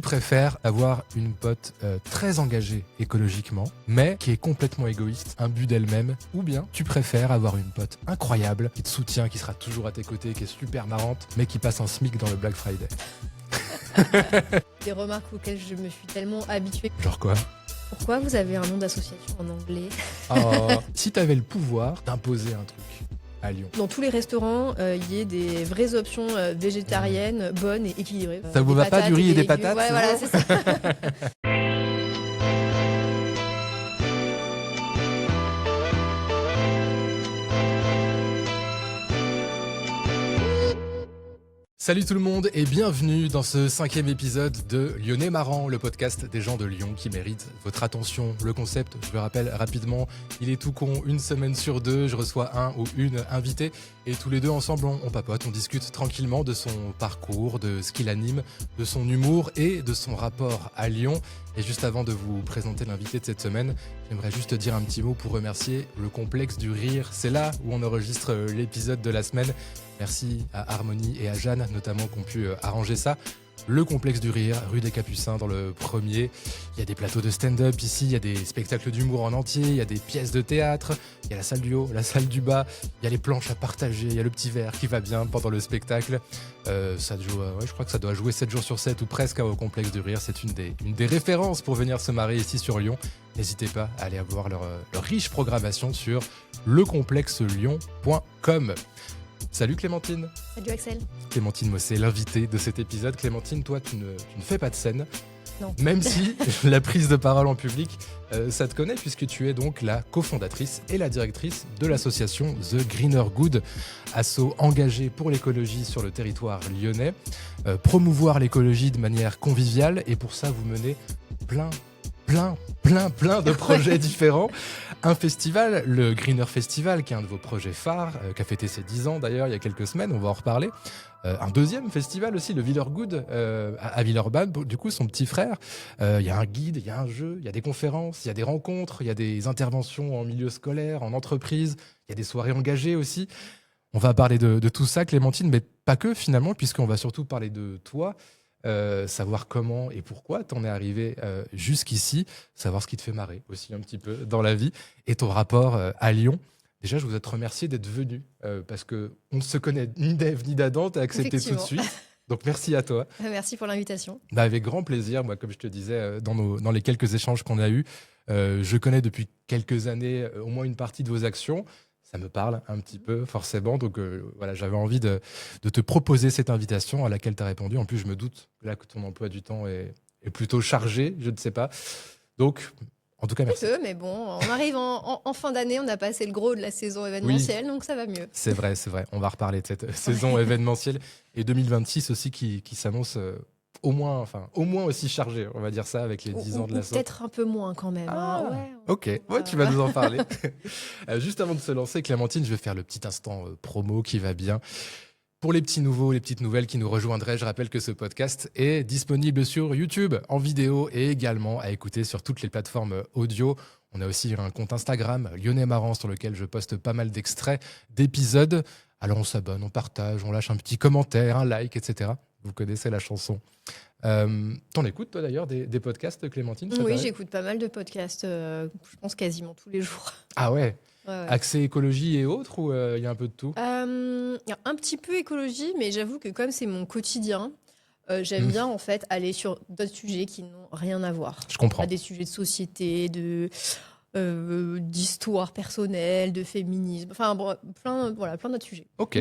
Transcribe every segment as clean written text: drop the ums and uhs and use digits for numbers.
préfères avoir une pote très engagée écologiquement, mais qui est complètement égoïste, imbu d'elle-même, ou bien tu préfères avoir une pote incroyable, qui te soutient, qui sera toujours à tes côtés, qui est super marrante, mais qui passe un SMIC dans le Black Friday? Des remarques auxquelles je me suis tellement habituée. Genre quoi? Pourquoi vous avez un nom d'association en anglais? Si t'avais le pouvoir d'imposer un truc à Lyon. Dans tous les restaurants, il y ait des vraies options végétariennes, bonnes et équilibrées. Ça vous va pas du riz et des patates? Ouais, voilà, c'est ça. Salut tout le monde et bienvenue dans ce 5e épisode de Lyonnais Marrant, le podcast des gens de Lyon qui méritent votre attention. Le concept, je le rappelle rapidement, il est tout con, une semaine sur deux, je reçois un ou une invitée et tous les deux ensemble on papote, on discute tranquillement de son parcours, de ce qui l'anime, de son humour et de son rapport à Lyon. Et juste avant de vous présenter l'invité de cette semaine, j'aimerais juste dire un petit mot pour remercier le Complexe du Rire. C'est là où on enregistre l'épisode de la semaine. Merci à Harmonie et à Jeanne notamment qui ont pu arranger ça. Le Complexe du Rire, rue des Capucins dans le premier. Il y a des plateaux de stand-up ici, il y a des spectacles d'humour en entier, il y a des pièces de théâtre, il y a la salle du haut, la salle du bas, il y a les planches à partager, il y a le petit verre qui va bien pendant le spectacle. Ça joue, je crois que ça doit jouer 7 jours sur 7 ou presque au Complexe du Rire. C'est une des références pour venir se marrer ici sur Lyon. N'hésitez pas à aller voir leur riche programmation sur lecomplexelyon.com. Salut Clémentine. Salut Axel. Clémentine Mossé, l'invitée de cet épisode. Clémentine, toi, tu ne fais pas de scène. Non. Même si la prise de parole en public, ça te connaît puisque tu es donc la cofondatrice et la directrice de l'association The Greener Good, asso engagé pour l'écologie sur le territoire lyonnais, promouvoir l'écologie de manière conviviale et pour ça, vous menez plein de projets différents. Un festival, le Greener Festival, qui est un de vos projets phares, qui a fêté ses 10 ans d'ailleurs il y a quelques semaines, on va en reparler. Un deuxième festival aussi, le Villeurgood, à Villeurbanne, du coup son petit frère. Il y a un guide, il y a un jeu, il y a des conférences, il y a des rencontres, il y a des interventions en milieu scolaire, en entreprise, il y a des soirées engagées aussi. On va parler de tout ça, Clémentine, mais pas que finalement, puisqu'on va surtout parler de toi. Savoir comment et pourquoi t'en es arrivé jusqu'ici, savoir ce qui te fait marrer aussi un petit peu dans la vie et ton rapport à Lyon. Déjà, je voudrais te remercier d'être venu parce qu'on ne se connaît ni d'Ève ni d'Adam, t'as accepté tout de suite. Donc merci à toi. Merci pour l'invitation. Avec grand plaisir. Moi, comme je te disais, dans les quelques échanges qu'on a eus, je connais depuis quelques années au moins une partie de vos actions. Ça me parle un petit peu, forcément. Donc voilà, j'avais envie de te proposer cette invitation à laquelle tu as répondu. En plus, je me doute là que ton emploi du temps est plutôt chargé, je ne sais pas. Donc, en tout cas, merci. Mais bon, on arrive en fin d'année, on a passé le gros de la saison événementielle, donc ça va mieux. C'est vrai. On va reparler de cette saison événementielle et 2026 aussi qui s'annonce au moins aussi chargé, on va dire ça, avec les 10 ans de l'assaut. Peut-être un peu moins quand même. Ok, tu vas nous en parler. Juste avant de se lancer, Clémentine, je vais faire le petit instant promo qui va bien. Pour les petits nouveaux, les petites nouvelles qui nous rejoindraient, je rappelle que ce podcast est disponible sur YouTube en vidéo et également à écouter sur toutes les plateformes audio. On a aussi un compte Instagram, Lyonnais Marrant, sur lequel je poste pas mal d'extraits d'épisodes. Alors on s'abonne, on partage, on lâche un petit commentaire, un like, etc. Vous connaissez la chanson. T'en écoutes, toi, d'ailleurs, des podcasts, Clémentine? Oui, j'écoute pas mal de podcasts, je pense quasiment tous les jours. Ah ouais? Ouais. Accès écologie et autres, ou il y a un peu de tout? Il y a un petit peu écologie, mais j'avoue que comme c'est mon quotidien, j'aime bien en fait aller sur d'autres sujets qui n'ont rien à voir. Je comprends. Des sujets de société, d'histoire personnelle, de féminisme, enfin plein d'autres sujets. Ok,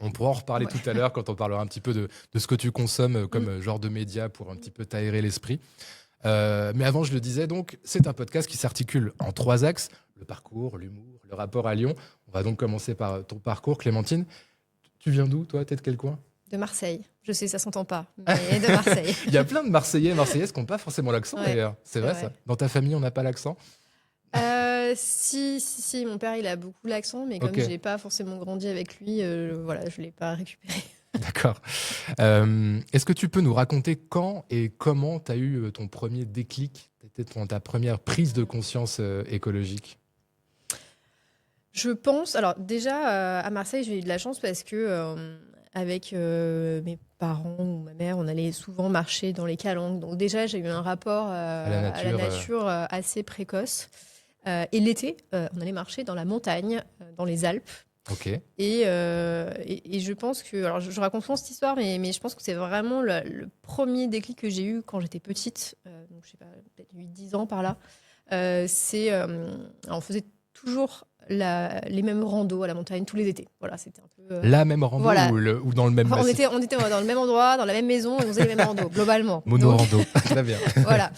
on pourra en reparler tout à l'heure quand on parlera un petit peu de ce que tu consommes comme genre de médias pour un petit peu t'aérer l'esprit. Mais avant, je le disais, donc, c'est un podcast qui s'articule en 3 axes: le parcours, l'humour, le rapport à Lyon. On va donc commencer par ton parcours, Clémentine. Tu viens d'où, toi? T'es de quel coin? De Marseille. Je sais, ça s'entend pas, mais de Marseille. Il y a plein de Marseillais et Marseillaises qui n'ont pas forcément l'accent, d'ailleurs. C'est vrai, ça? Dans ta famille, on n'a pas l'accent? Si, mon père, il a beaucoup l'accent, mais comme j'ai pas forcément grandi avec lui, je l'ai pas récupéré. D'accord. Est-ce que tu peux nous raconter quand et comment tu as eu ton premier déclic, ta première prise de conscience écologique? Je pense... Alors déjà, à Marseille, j'ai eu de la chance parce que avec mes parents ou ma mère, on allait souvent marcher dans les calanques. Donc déjà, j'ai eu un rapport à la nature assez précoce. Et l'été, on allait marcher dans la montagne, dans les Alpes. Ok. Et je pense que... Alors, je raconte souvent cette histoire, mais je pense que c'est vraiment le premier déclic que j'ai eu quand j'étais petite. Donc, je sais pas, peut-être 8-10 ans par là. On faisait toujours les mêmes randos à la montagne tous les étés. Voilà, c'était un peu... La même rando voilà. ou dans le même massif? On était dans le même endroit, dans la même maison, et on faisait les mêmes randos, globalement. Mono-rando, très bien. Voilà.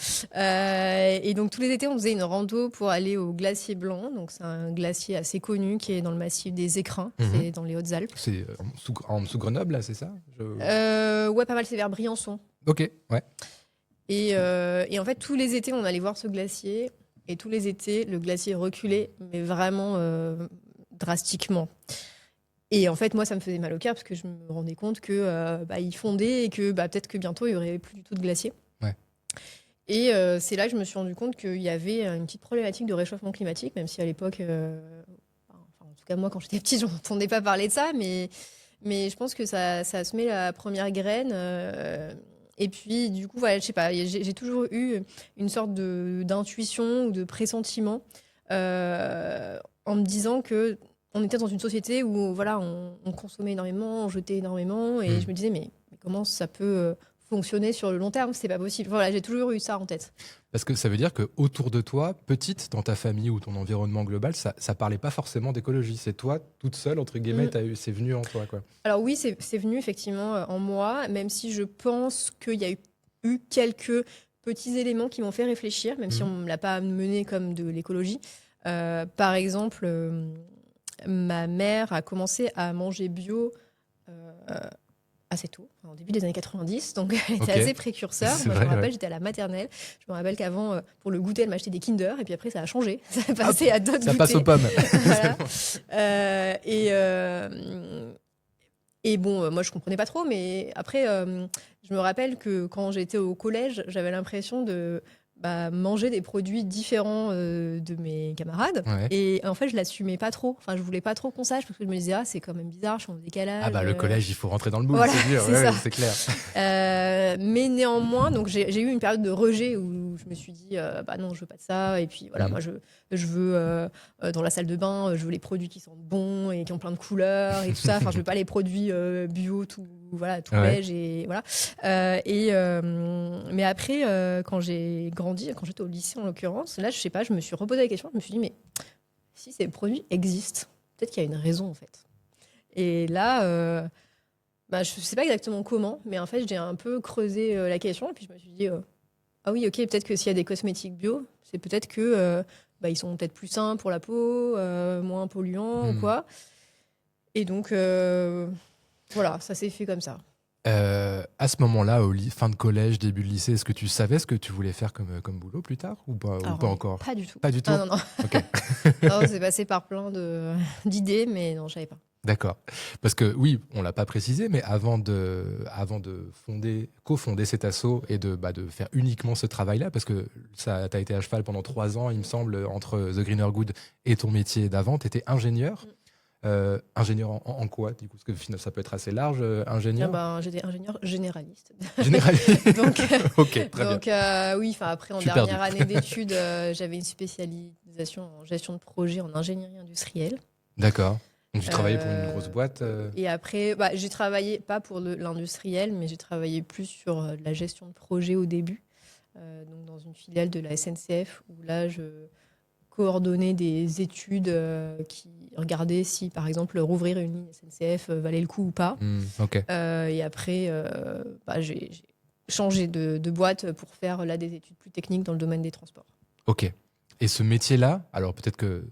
Et donc, tous les étés, on faisait une rando pour aller au glacier blanc. Donc, c'est un glacier assez connu qui est dans le massif des Écrins. C'est dans les Hautes-Alpes. C'est en dessous Grenoble, là, c'est ça? Ouais, pas mal, c'est vers Briançon. Ok, ouais. Et en fait, tous les étés, on allait voir ce glacier. Et tous les étés, le glacier reculait, mais vraiment drastiquement. Et en fait, moi, ça me faisait mal au cœur parce que je me rendais compte que il fondait et que peut-être que bientôt, il n'y aurait plus du tout de glacier. Ouais. Et c'est là que je me suis rendu compte qu'il y avait une petite problématique de réchauffement climatique, même si à l'époque, en tout cas moi, quand j'étais petite, je n'entendais pas parler de ça, mais je pense que ça a semé la première graine. Et puis, du coup, voilà, je sais pas, j'ai toujours eu une sorte d'intuition ou de pressentiment en me disant que on était dans une société où voilà, on consommait énormément, on jetait énormément, et je me disais mais comment ça peut fonctionner sur le long terme? C'est pas possible. Voilà, j'ai toujours eu ça en tête. Parce que ça veut dire que autour de toi, petite, dans ta famille ou ton environnement global, ça parlait pas forcément d'écologie. C'est toi, toute seule, entre guillemets, c'est venu en toi, quoi. Alors oui, c'est venu effectivement en moi, même si je pense qu'il y a eu quelques petits éléments qui m'ont fait réfléchir, même si on ne me l'a pas mené comme de l'écologie. Par exemple, ma mère a commencé à manger bio assez tôt, au début des années 90, donc elle était assez précurseur. Moi, je me rappelle, j'étais à la maternelle. Je me rappelle qu'avant, pour le goûter, elle m'achetait des Kinder, et puis après, ça a changé. Ça a passé à d'autres goûters. Ça passe aux pommes. Voilà. Et bon, moi, je comprenais pas trop, mais après, je me rappelle que quand j'étais au collège, j'avais l'impression de manger des produits différents de mes camarades. Ouais. Et en fait, je l'assumais pas trop. Enfin, je voulais pas trop qu'on sache parce que je me disais, c'est quand même bizarre, je suis en décalage. Ah le collège, il faut rentrer dans le moule, voilà, c'est dur, c'est clair. Mais néanmoins, donc j'ai eu une période de rejet où je me suis dit, non, je veux pas de ça. Et puis voilà, moi, je veux dans la salle de bain, je veux les produits qui sentent bon et qui ont plein de couleurs et tout ça. Enfin, je veux pas les produits bio tout beige et voilà. Mais après, quand j'ai grandi, quand j'étais au lycée en l'occurrence, là, je sais pas, je me suis reposé la question, je me suis dit, mais si ces produits existent, peut-être qu'il y a une raison en fait. Et là, je sais pas exactement comment, mais en fait, j'ai un peu creusé la question et puis je me suis dit, ah oui, ok, peut-être que s'il y a des cosmétiques bio, c'est peut-être que ils sont peut-être plus sains pour la peau, moins polluants ou quoi. Et donc, voilà, ça s'est fait comme ça. À ce moment-là, fin de collège, début de lycée, est-ce que tu savais ce que tu voulais faire comme boulot plus tard ou pas encore? Pas du tout. Pas du tout. Ah, non. Okay. Non, c'est passé par plein d'idées, mais non, je savais pas. D'accord. Parce que oui, on l'a pas précisé, mais avant de cofonder cet asso et de faire uniquement ce travail-là, parce que ça, t'as été à cheval pendant 3 ans, il me semble, entre The Greener Good et ton métier d'avant, t'étais ingénieur. Ingénieur en quoi, du coup? Parce que ça peut être assez large, ingénieur. J'étais ingénieur généraliste. Généraliste. Donc, ok, très bien. Oui, après, en dernière année d'études, j'avais une spécialisation en gestion de projet en ingénierie industrielle. D'accord. Donc, tu travaillais pour une grosse boîte Et après, j'ai travaillé, pas pour l'industriel, mais j'ai travaillé plus sur la gestion de projet au début. Donc, dans une filiale de la SNCF, où là, je coordonner des études qui regardaient si, par exemple, rouvrir une ligne SNCF valait le coup ou pas. Okay. Et après, j'ai changé de boîte pour faire là des études plus techniques dans le domaine des transports. Ok. Et ce métier-là, alors peut-être que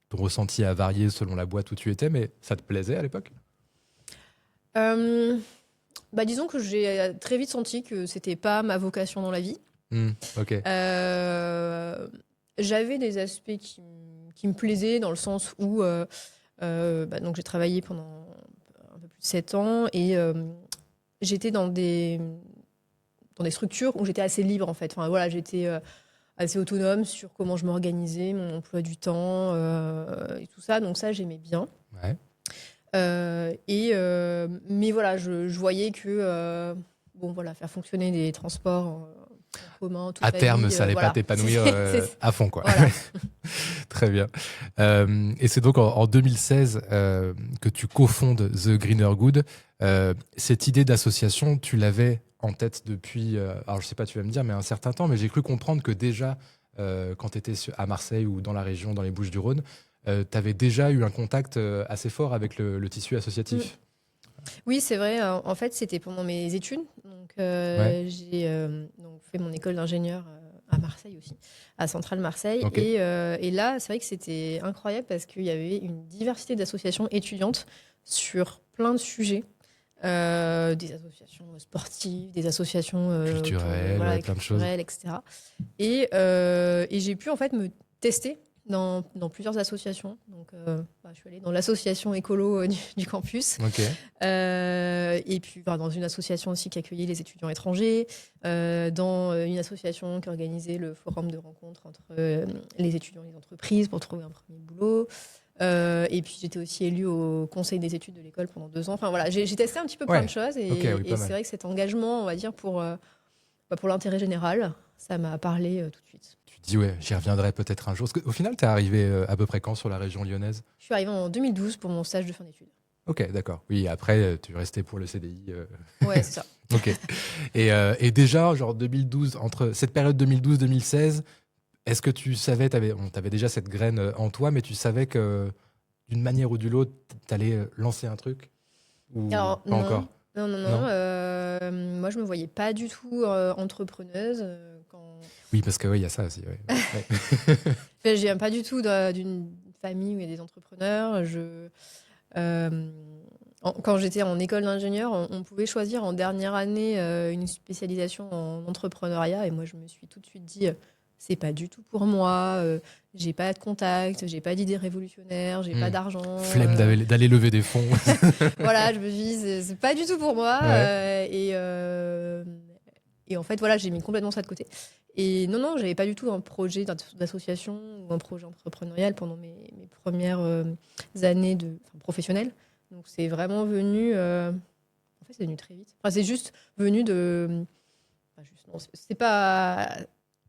ton ressenti a varié selon la boîte où tu étais, mais ça te plaisait à l'époque? Disons que j'ai très vite senti que c'était pas ma vocation dans la vie. Ok. J'avais des aspects qui me plaisaient dans le sens où donc j'ai travaillé pendant un peu plus de 7 ans et j'étais dans des structures où j'étais assez libre en fait. Enfin, voilà, j'étais assez autonome sur comment je m'organisais, mon emploi du temps et tout ça. Donc ça, j'aimais bien. Ouais. Mais voilà, je voyais que bon, voilà, faire fonctionner des transports en commun toute À la terme, vie, ça allait pas voilà. t'épanouir à fond, quoi. Voilà. Très bien. Et c'est donc en 2016 que tu cofondes The Greener Good. Cette idée d'association, tu l'avais en tête depuis, alors je sais pas, tu vas me dire, mais un certain temps, mais j'ai cru comprendre que déjà, quand tu étais à Marseille ou dans la région, dans les Bouches-du-Rhône, tu avais déjà eu un contact assez fort avec le tissu Mm. associatif. Oui, c'est vrai. En fait, c'était pendant mes études. Donc, Ouais, j'ai fait mon école d'ingénieur à Marseille aussi, à Centrale Marseille. ok. Et là, c'est vrai que c'était incroyable parce qu'il y avait une diversité d'associations étudiantes sur plein de sujets. Des associations sportives, des associations Culturel, ouais, voilà, plein de choses. culturelles, etc. Et j'ai pu en fait me tester dans plusieurs associations. Donc, je suis allée dans l'association écolo du campus. Ok. Et puis dans une association aussi qui accueillait les étudiants étrangers, dans une association qui organisait le forum de rencontre entre les étudiants et les entreprises pour trouver un premier boulot. Et puis j'étais aussi élue au conseil des études de l'école pendant 2 ans. Enfin voilà, j'ai testé un petit peu plein de Ouais. choses Ok, oui, et pas c'est mal. vrai que cet engagement, on va dire pour l'intérêt général, ça m'a parlé tout de suite. Tu te dis, ouais, j'y reviendrai peut-être un jour. Parce qu'au final, tu es arrivé à peu près quand sur la région lyonnaise? Je suis arrivée en 2012 pour mon stage de fin d'études. Ok, d'accord. Oui, après, tu restais pour le CDI. Ouais, c'est ça. Ok. Et déjà, genre 2012, entre cette période 2012-2016, est-ce que tu savais, t'avais déjà cette graine en toi, mais tu savais que d'une manière ou d'une autre, t'allais lancer un truc? Ou Alors pas non, encore? non, non, non. Non? Moi, je me voyais pas du tout entrepreneuse. Oui, parce que oui, il y a ça aussi. Ouais. Ouais. Enfin, je viens pas du tout d'une famille où il y a des entrepreneurs. Euh, Quand j'étais en école d'ingénieur, on pouvait choisir en dernière année une spécialisation en entrepreneuriat. Et moi, je me suis tout de suite dit, c'est pas du tout pour moi. J'ai pas de contact, j'ai pas d'idées révolutionnaires, j'ai pas Hmm. d'argent. Flemme d'aller lever des fonds. Voilà, je me suis dit, c'est pas du tout pour moi. Ouais. Et en fait, voilà, j'ai mis complètement ça de côté. Et non, non, j'avais pas du tout un projet d'association ou un projet entrepreneurial pendant mes premières années professionnelles. Donc c'est vraiment venu. En fait, c'est venu très vite. Enfin, c'est juste venu de. Enfin, juste, non, c'est pas.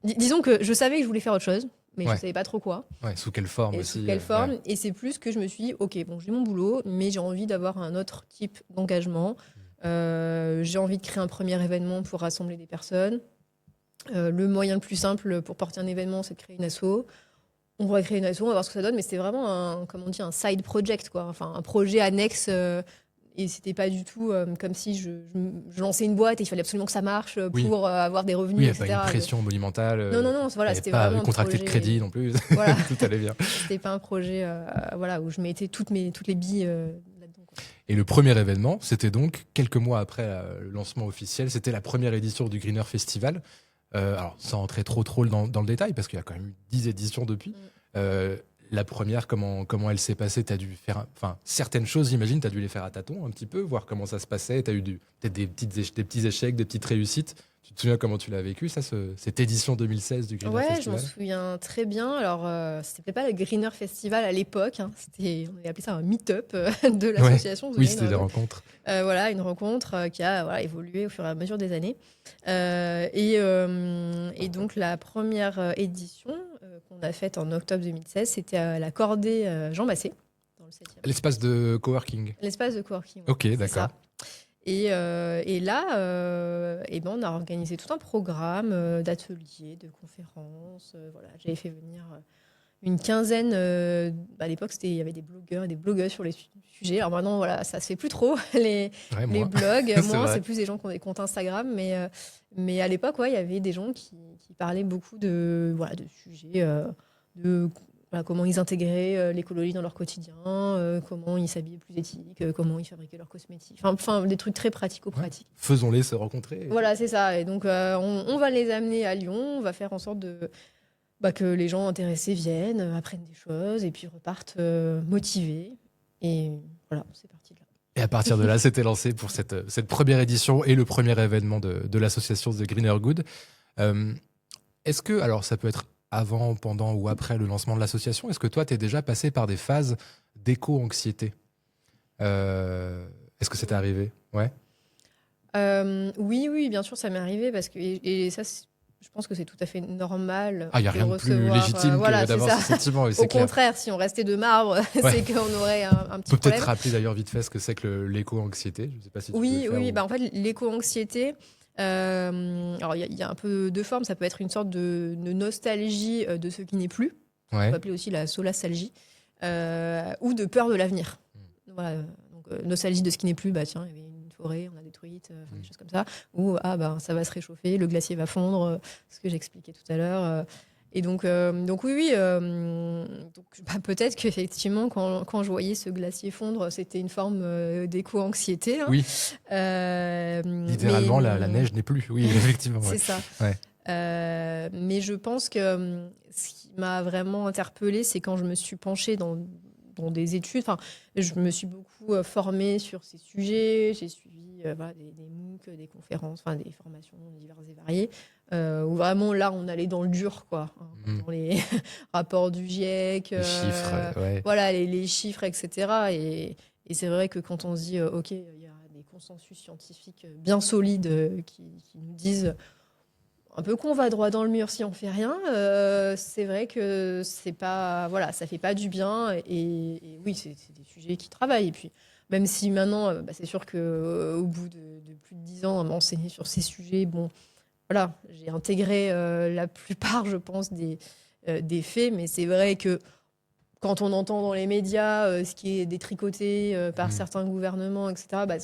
Disons que je savais que je voulais faire autre chose, mais je Ouais. savais pas trop quoi. Ouais. Sous quelle forme Et sous aussi quelle ouais. forme. Et c'est plus que je me suis dit, ok, bon, j'ai mon boulot, mais j'ai envie d'avoir un autre type d'engagement. J'ai envie de créer un premier événement pour rassembler des personnes. Le moyen le plus simple pour porter un événement, c'est de créer une asso. On va créer une asso, on va voir ce que ça donne, mais c'était vraiment comme on dit, un side project, quoi. Enfin, un projet annexe. Et c'était pas du tout comme si je lançais une boîte et il fallait absolument que ça marche Oui. pour avoir des Oui, il revenus, n'y a pas une etc. pression monumentale. Non, non, non, voilà, T'avais c'était pas vraiment un contracté de crédit projet. non plus. Voilà, Tout allait bien. c'était pas un projet voilà, où je mettais toutes les billes là-dedans, quoi. Et le premier événement, c'était donc quelques mois après le lancement officiel. C'était la première édition du Greener Festival. Alors, sans entrer trop dans le détail, parce qu'il y a quand même eu 10 éditions depuis. Mm. La première, comment elle s'est passée? Tu as dû faire certaines choses, j'imagine, tu as dû les faire à tâtons un petit peu, voir comment ça se passait. Tu as eu peut-être des petits échecs, des petites réussites. Tu te souviens comment tu l'as vécu, ça, cette édition 2016 du Greener Ouais, je m'en Festival? souviens très bien. Alors, c'était pas le Greener Festival à l'époque, hein. On avait appelé ça un meet-up de Ouais, l'association The oui, c'était Greener des Good. rencontres. Voilà, une rencontre qui a voilà, évolué au fur et à mesure des années. Et donc, la première édition qu'on a faite en octobre 2016, c'était à la Cordée Jean Massé, dans le 7e. L'espace de coworking. L'espace de coworking, ouais, Ok, c'est d'accord. ça. Et là, on a organisé tout un programme d'ateliers, de conférences. Voilà, j'avais fait venir une quinzaine. À l'époque, il y avait des blogueurs et des blogueuses sur les sujets. Alors maintenant, voilà, ça se fait plus trop Ouais, les moi. blogs. C'est Moi, vrai. c'est plus des gens qui ont des comptes Instagram, mais à l'époque, ouais, il y avait des gens qui parlaient beaucoup de sujets, de voilà, comment ils intégraient l'écologie dans leur quotidien, comment ils s'habillaient plus éthique, comment ils fabriquaient leurs cosmétiques. Enfin, des trucs très Ouais. pratico-pratiques. Faisons-les se rencontrer. Voilà, c'est ça. Et donc, on va les amener à Lyon. On va faire en sorte que les gens intéressés viennent, apprennent des choses et puis repartent motivés. Et voilà, c'est parti de là. Et à partir de là, c'était lancé pour cette première édition et le premier événement de l'association The Greener Good. Euh, Est-ce que, alors ça peut être avant, pendant ou après le lancement de l'association, est-ce que toi, tu es déjà passé par des phases d'éco-anxiété? Est-ce que ça t'est arrivé? Ouais. Oui, bien sûr, ça m'est arrivé parce que et ça, je pense que c'est tout à fait normal Ah, il n'y a de rien de plus recevoir. légitime que Voilà, c'est d'avoir ça. ce sentiment, oui, Au c'est clair. contraire, si on restait de marbre, Ouais. c'est qu'on aurait un On petit peut peut-être problème. rappeler d'ailleurs vite fait ce que c'est que l'éco-anxiété. Je ne sais pas si tu veux le Oui, faire. oui. Bah, en fait, l'éco-anxiété, alors il y a un peu deux formes. Ça peut être une sorte de nostalgie de ce qui n'est plus. On Ouais. peut appeler aussi la solastalgie, ou de peur de l'avenir. Voilà, donc nostalgie de ce qui n'est plus, bah tiens, il y avait une forêt, on a détruite, des choses comme ça, ou ah bah ça va se réchauffer, le glacier va fondre, ce que j'expliquais tout à l'heure. Et donc oui, donc bah, peut-être qu'effectivement quand je voyais ce glacier fondre, c'était une forme d'éco-anxiété. Hein. Oui, Mais littéralement, la neige n'est plus. Oui, effectivement. Ouais. c'est ça. Ouais. Mais je pense que ce qui m'a vraiment interpellée, c'est quand je me suis penchée dans des études. Enfin, je me suis beaucoup formée sur ces sujets. J'ai suivi voilà, des MOOC, des conférences, enfin, des formations diverses et variées, où vraiment là, on allait dans le dur, quoi, hein, dans les rapports du GIEC, Les chiffres, ouais. voilà, les chiffres, etc. Et c'est vrai que quand on se dit, OK, il y a des consensus scientifiques bien solides qui nous disent un peu qu'on va droit dans le mur si on fait rien, c'est vrai que c'est pas, voilà, ça fait pas du bien. Et oui, c'est des sujets qui travaillent. Et puis, même si maintenant, bah, c'est sûr que au bout de plus de 10 ans à m'enseigner sur ces sujets, bon, voilà, j'ai intégré la plupart, je pense, des faits. Mais c'est vrai que quand on entend dans les médias ce qui est détricoté par certains gouvernements, etc., bah,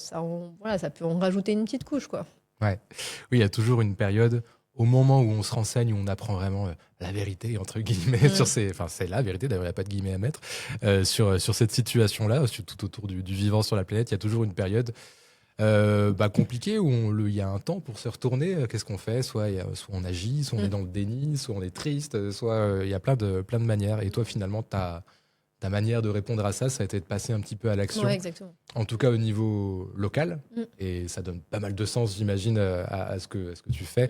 voilà, ça peut en rajouter une petite couche, quoi. Ouais. Oui, il y a toujours une période au moment où on se renseigne, où on apprend vraiment la vérité, entre guillemets, sur ces... Enfin, c'est la vérité, d'ailleurs, il n'y a pas de guillemets à mettre, sur cette situation-là, tout autour du vivant sur la planète. Il y a toujours une période compliquée où il y a un temps pour se retourner. Qu'est-ce qu'on fait? Soit on agit, soit on est dans le déni, soit on est triste, soit il y a plein de manières. Et toi, finalement, ta manière de répondre à ça, ça a été de passer un petit peu à l'action. Ouais, exactement. En tout cas au niveau local. Et ça donne pas mal de sens, j'imagine, à ce que tu fais.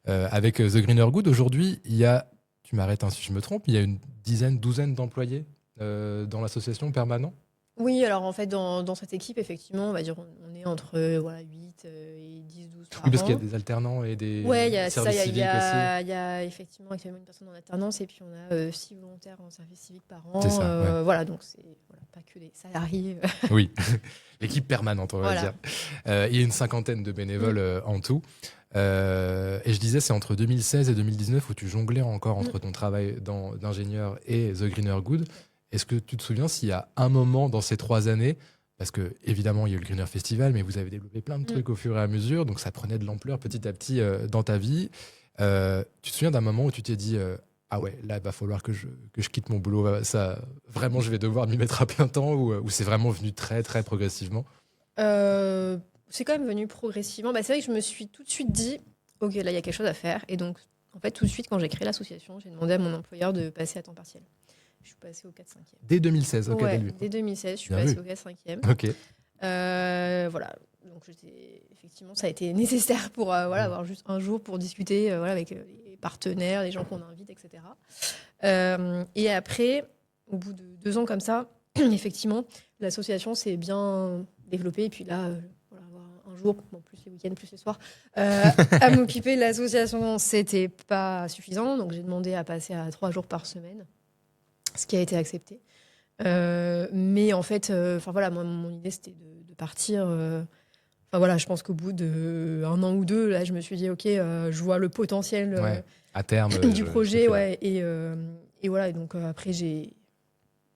Avec The Greener Good, aujourd'hui, il y a, tu m'arrêtes si je me trompe, il y a une douzaine d'employés dans l'association permanent. Oui, alors en fait, dans cette équipe, effectivement, on va dire on est entre voilà, 8 et 10-12 par Oui, parce qu'il y an. a des alternants et des Ouais, il y a ça, services il civiques y aussi. a effectivement actuellement une personne en alternance et puis on a 6 volontaires en service civique par an. C'est ça, ouais. Voilà, donc c'est pas que des salariés. Oui, l'équipe permanente, on va Voilà. dire. Il y a une cinquantaine de bénévoles en tout. Et je disais, c'est entre 2016 et 2019 où tu jonglais encore entre ton travail d'ingénieur et The Greener Good. Est-ce que tu te souviens s'il y a un moment dans ces 3 années, parce que évidemment il y a eu le Greener Festival, mais vous avez développé plein de trucs au fur et à mesure, donc ça prenait de l'ampleur petit à petit dans ta vie. Tu te souviens d'un moment où tu t'es dit ah ouais, là il va falloir que je quitte mon boulot, ça vraiment je vais devoir m'y mettre à plein temps, ou c'est vraiment venu très très progressivement? C'est quand même venu progressivement. Bah, c'est vrai que je me suis tout de suite dit ok, là il y a quelque chose à faire. Et donc en fait tout de suite quand j'ai créé l'association, j'ai demandé à mon employeur de passer à temps partiel. Je suis passée au 4/5e. Dès 2016, ok, Ouais, début. dès 2016, je suis Bien passée vu. au 4/5e. Ok. Voilà. Donc effectivement, ça a été nécessaire pour voilà, avoir juste un jour pour discuter voilà, avec les partenaires, les gens qu'on invite, etc. Et après, au bout de 2 ans comme ça, effectivement, l'association s'est bien développée. Et puis là, voilà, avoir un jour, bon, plus les week-ends, plus les soirs, à m'occuper de l'association, c'était pas suffisant. Donc j'ai demandé à passer à 3 jours par semaine, ce qui a été accepté. Mais en fait, voilà, moi, mon idée, c'était de partir. Enfin voilà, je pense qu'au bout d'un an ou deux, là, je me suis dit, ok, je vois le potentiel Ouais, à terme du projet, ouais. Et voilà, et donc après, j'ai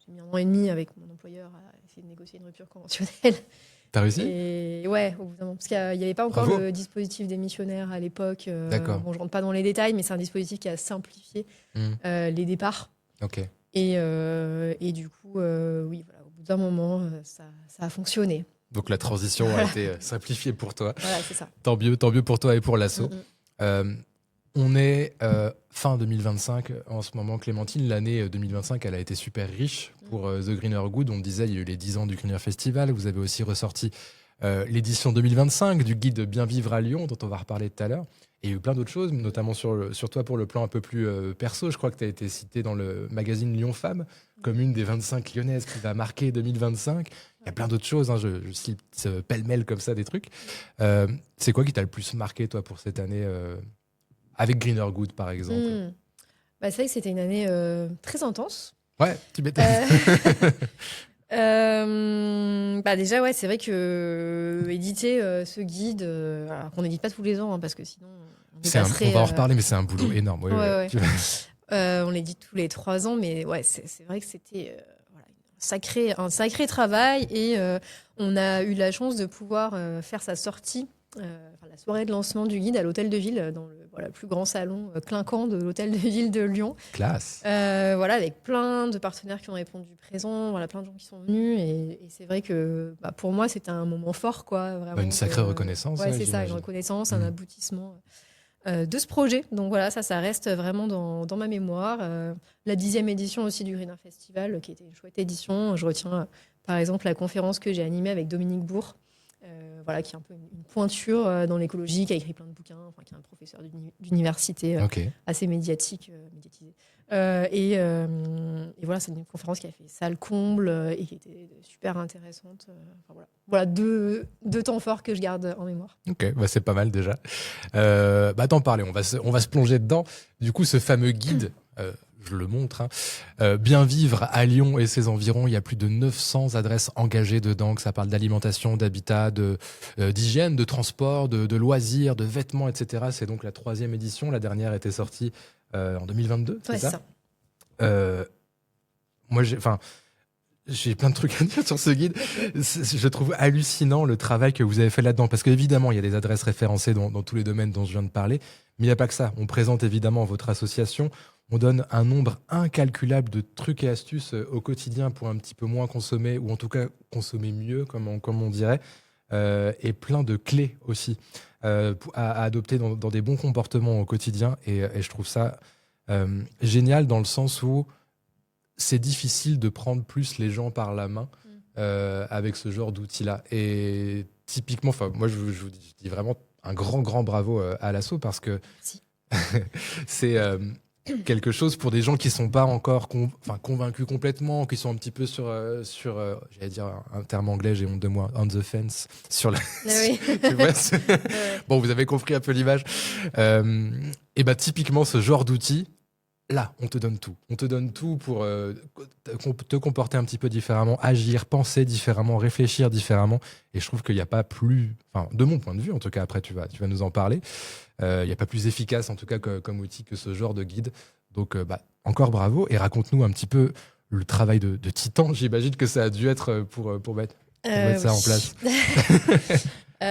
mis 1 an et demi avec mon employeur à essayer de négocier une rupture conventionnelle. T'as réussi? Et ouais, au bout d'un moment, parce qu'il n'y avait pas encore Bravo. le dispositif démissionnaire à l'époque. D'accord. Bon, je rentre pas dans les détails, mais c'est un dispositif qui a simplifié les départs. Ok. Et du coup, oui, voilà, au bout d'un moment, ça a fonctionné. Donc la transition a été simplifiée pour toi. Voilà, c'est ça. Tant mieux pour toi et pour l'asso. On est fin 2025 en ce moment, Clémentine. L'année 2025, elle a été super riche pour The Greener Good. On disait, il y a eu les 10 ans du Greener Festival. Vous avez aussi ressorti l'édition 2025 du guide Bien Vivre à Lyon, dont on va reparler tout à l'heure. il y a eu plein d'autres choses, notamment sur toi pour le plan un peu plus perso. Je crois que tu as été cité dans le magazine Lyon Femmes comme une des 25 lyonnaises qui va marquer 2025. Il y a plein d'autres choses, hein, je cite pêle-mêle comme ça des trucs. C'est quoi qui t'a le plus marqué, toi, pour cette année avec Greener Good, par exemple? C'est vrai que c'était une année très intense. Ouais, tu m'étonnes. Déjà, ouais, c'est vrai que éditer ce guide, alors qu'on n'édite pas tous les ans, hein, parce que sinon on va en reparler, mais c'est un boulot énorme. Ouais. On l'édite tous les 3 ans, mais ouais, c'est vrai que c'était un sacré travail et on a eu la chance de pouvoir faire sa sortie. La soirée de lancement du guide à l'hôtel de ville, dans le plus grand salon clinquant de l'hôtel de ville de Lyon. Classe. Avec plein de partenaires qui ont répondu présents, plein de gens qui sont venus. Et c'est vrai que pour moi, c'était un moment fort, quoi. Vraiment, une sacrée reconnaissance. Ouais, c'est ça, une reconnaissance, un aboutissement de ce projet. Donc voilà, ça reste vraiment dans ma mémoire. La 10e édition aussi du Greener Festival, qui était une chouette édition. Je retiens par exemple la conférence que j'ai animée avec Dominique Bourg. Qui est un peu une pointure dans l'écologie, qui a écrit plein de bouquins, qui est un professeur d'université assez médiatisé. Et voilà, c'est une conférence qui a fait salle comble et qui était super intéressante. Voilà deux temps forts que je garde en mémoire. Ok, c'est pas mal déjà. T'en parler, on va se plonger dedans. Du coup, ce fameux guide... je le montre, Bien vivre à Lyon et ses environs, il y a plus de 900 adresses engagées dedans, que ça parle d'alimentation, d'habitat, d'hygiène, de transport, de loisirs, de vêtements, etc. C'est donc la 3e édition, la dernière était sortie en 2022, c'est ça? Moi, j'ai plein de trucs à dire sur ce guide. Je trouve hallucinant le travail que vous avez fait là-dedans, parce qu'évidemment, il y a des adresses référencées dans tous les domaines dont je viens de parler, mais il n'y a pas que ça. On présente évidemment votre association. On donne un nombre incalculable de trucs et astuces au quotidien pour un petit peu moins consommer, ou en tout cas consommer mieux, comme on dirait, et plein de clés aussi à adopter dans des bons comportements au quotidien. Et je trouve ça génial dans le sens où c'est difficile de prendre plus les gens par la main avec ce genre d'outils-là. Et typiquement, moi, je vous dis vraiment un grand bravo à l'asso, parce que c'est... quelque chose pour des gens qui sont pas encore convaincus complètement, qui sont un petit peu sur j'allais dire un terme anglais, j'ai honte de moi, on the fence, sur la... Bon, vous avez compris un peu l'image. Typiquement, ce genre d'outil, là, on te donne tout. On te donne tout pour te comporter un petit peu différemment, agir, penser différemment, réfléchir différemment. Et je trouve qu'il n'y a pas plus... de mon point de vue, en tout cas, après, tu vas nous en parler. Il n'y a pas plus efficace, en tout cas, comme outil que ce genre de guide. Donc, encore bravo. Et raconte-nous un petit peu le travail de titan. J'imagine que ça a dû être pour mettre ça en place. On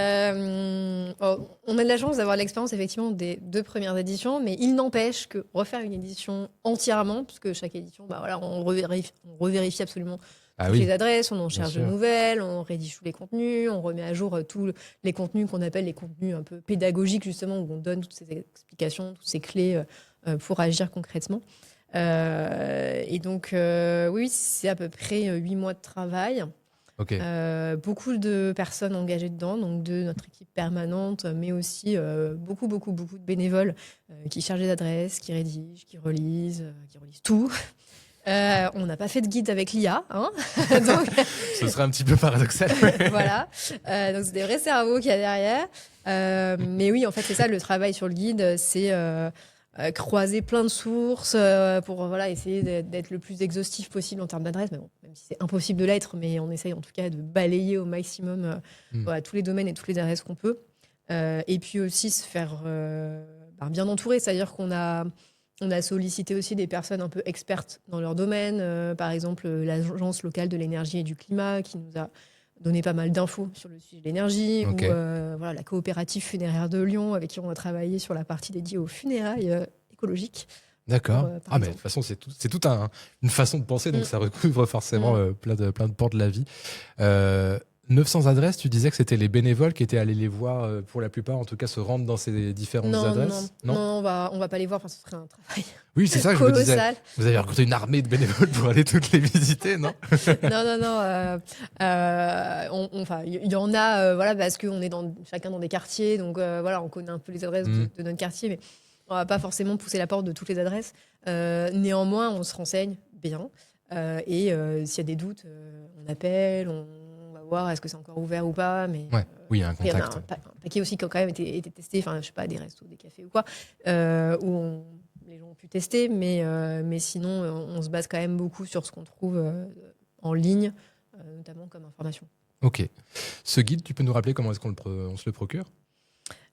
a de la chance d'avoir l'expérience effectivement des 2 premières éditions, mais il n'empêche que refaire une édition entièrement, parce que chaque édition, on revérifie absolument toutes les adresses, on en cherche de nouvelles, on rédige tous les contenus, on remet à jour tous les contenus qu'on appelle les contenus un peu pédagogiques, justement, où on donne toutes ces explications, toutes ces clés pour agir concrètement. Et donc, oui, c'est à peu près 8 mois de travail. Okay. Beaucoup de personnes engagées dedans, donc de notre équipe permanente, mais aussi beaucoup de bénévoles qui chargent les adresses, qui rédigent, qui relisent tout. On n'a pas fait de guide avec l'IA, hein. Donc... Ce serait un petit peu paradoxal. Voilà, donc c'est des vrais cerveaux qu'il y a derrière. Mais oui, en fait, c'est ça le travail sur le guide, c'est croiser plein de sources pour essayer d'être le plus exhaustif possible en termes d'adresses. Mais bon, même si c'est impossible de l'être, mais on essaye en tout cas de balayer au maximum tous les domaines et toutes les adresses qu'on peut. Et puis aussi se faire bien entourer, c'est-à-dire qu'on a sollicité aussi des personnes un peu expertes dans leur domaine, par exemple l'Agence locale de l'énergie et du climat qui nous a donné pas mal d'infos sur le sujet de l'énergie, ou la coopérative funéraire de Lyon avec qui on a travaillé sur la partie dédiée aux funérailles écologiques. D'accord. Mais de toute façon, c'est toute une façon de penser, donc ça recouvre forcément plein de portes de la vie. 900 adresses, tu disais que c'était les bénévoles qui étaient allés les voir, pour la plupart, en tout cas, se rendre dans ces différentes adresses. Non, on va pas les voir, enfin, ce serait un travail Oui, c'est ça que je me disais. colossal. Vous avez recruté une armée de bénévoles pour aller toutes les visiter, non? Non. Enfin, il y en a, voilà, parce qu'on est chacun dans des quartiers, donc voilà, on connaît un peu les adresses de notre quartier, mais on va pas forcément pousser la porte de toutes les adresses. Néanmoins, on se renseigne bien, et s'il y a des doutes, on appelle, on va voir est-ce que c'est encore ouvert ou pas, mais Ouais, oui, il y a un il y en a contact. un paquet aussi qui ont quand même été testés, enfin, je sais pas, des restos, des cafés ou quoi, où les gens ont pu tester, mais sinon, on se base quand même beaucoup sur ce qu'on trouve en ligne, notamment comme information. Ok. Ce guide, tu peux nous rappeler comment est-ce on se le procure?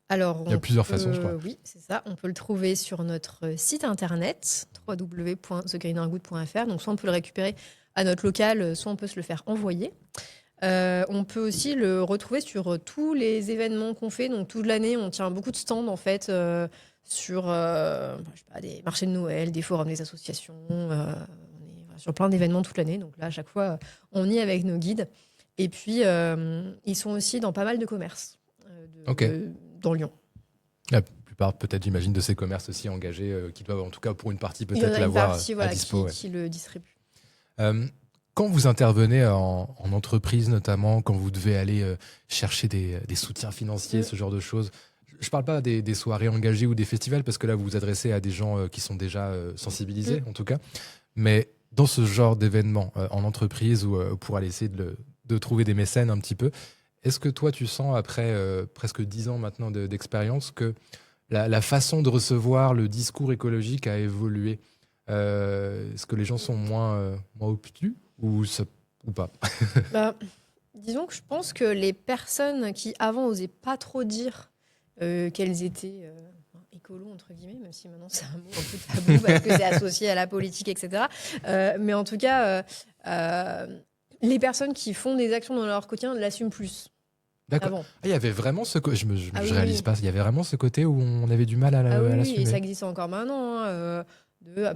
Alors, Il y a plusieurs façons, je crois. Oui, c'est ça. On peut le trouver sur notre site internet, www.thegreenergood.fr. Donc, soit on peut le récupérer à notre local, soit on peut se le faire envoyer. On peut aussi le retrouver sur tous les événements qu'on fait. Donc, toute l'année, on tient beaucoup de stands, en fait, sur je sais pas, des marchés de Noël, des forums, des associations. On est sur plein d'événements toute l'année. Donc là, à chaque fois, on y est avec nos guides. Et puis, ils sont aussi dans pas mal de commerces Ok. dans Lyon. La plupart, peut-être, j'imagine, de ces commerces aussi engagés, qui doivent, en tout cas, pour une partie, Il y en peut-être a une l'avoir partie, à voilà, dispo. Ouais. qui le distribue. Quand vous intervenez en entreprise, notamment, quand vous devez aller chercher des soutiens financiers, ce genre de choses, je ne parle pas des soirées engagées ou des festivals, parce que là, vous vous adressez à des gens qui sont déjà sensibilisés, en tout cas. Mais dans ce genre d'événement, en entreprise, ou pour aller essayer de trouver des mécènes un petit peu, est-ce que toi, tu sens, après presque 10 ans maintenant d'expérience, que la façon de recevoir le discours écologique a évolué? Est-ce que les gens sont moins obtus ou pas? Bah, disons que je pense que les personnes qui avant osaient pas trop dire qu'elles étaient écolo entre guillemets, même si maintenant c'est un mot un peu tabou parce que c'est associé à la politique, etc. Mais en tout cas, les personnes qui font des actions dans leur quotidien l'assument plus. D'accord. Avant. Ah, il y avait vraiment ce côté, Ah je oui, réalise oui. pas, il y avait vraiment ce côté où on avait du mal à Ah oui, l'assumer. et ça existe encore maintenant.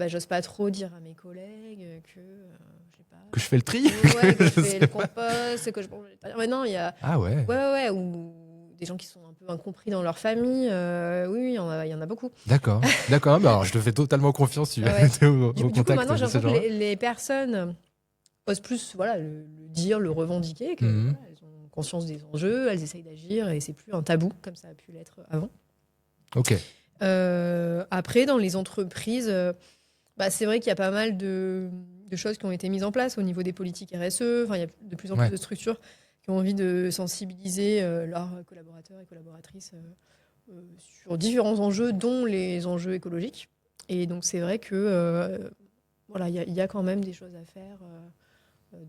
J'ose pas trop dire à mes collègues que je sais pas. Que je fais le tri. Ouais, que je fais le compost, que je mange végétarien. Mais non, il y a. Ah ouais. Ouais, ou des gens qui sont un peu incompris dans leur famille. Oui, il y en a beaucoup. D'accord. Bah, alors, je te fais totalement confiance. Tu Ouais. es au Du coup, contact maintenant, j'ai de ces l'impression que gens-là. les personnes osent plus le dire, le revendiquer, que Mhm. voilà, elles ont conscience des enjeux, elles essayent d'agir et c'est plus un tabou comme ça a pu l'être avant. Ok. Après, dans les entreprises, c'est vrai qu'il y a pas mal de choses qui ont été mises en place au niveau des politiques RSE. Enfin, il y a de plus en plus de structures qui ont envie de sensibiliser leurs collaborateurs et collaboratrices sur différents enjeux, dont les enjeux écologiques. Et donc, c'est vrai que il y a quand même des choses à faire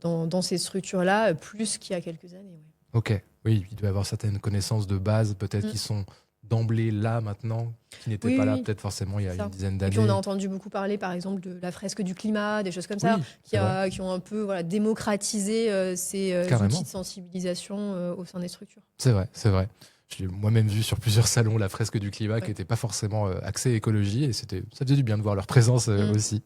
dans ces structures-là, plus qu'il y a quelques années. Ouais. Ok. Oui, il doit y avoir certaines connaissances de base, peut-être, qui sont d'emblée là maintenant, qui n'étaient pas là peut-être forcément il y a une dizaine d'années. Et puis on a entendu beaucoup parler par exemple de la fresque du climat, des choses comme ça, qui ont un peu démocratisé ces outils de sensibilisation au sein des structures. C'est vrai. J'ai moi-même vu sur plusieurs salons la fresque du climat qui n'était pas forcément axée écologie, et ça faisait du bien de voir leur présence aussi.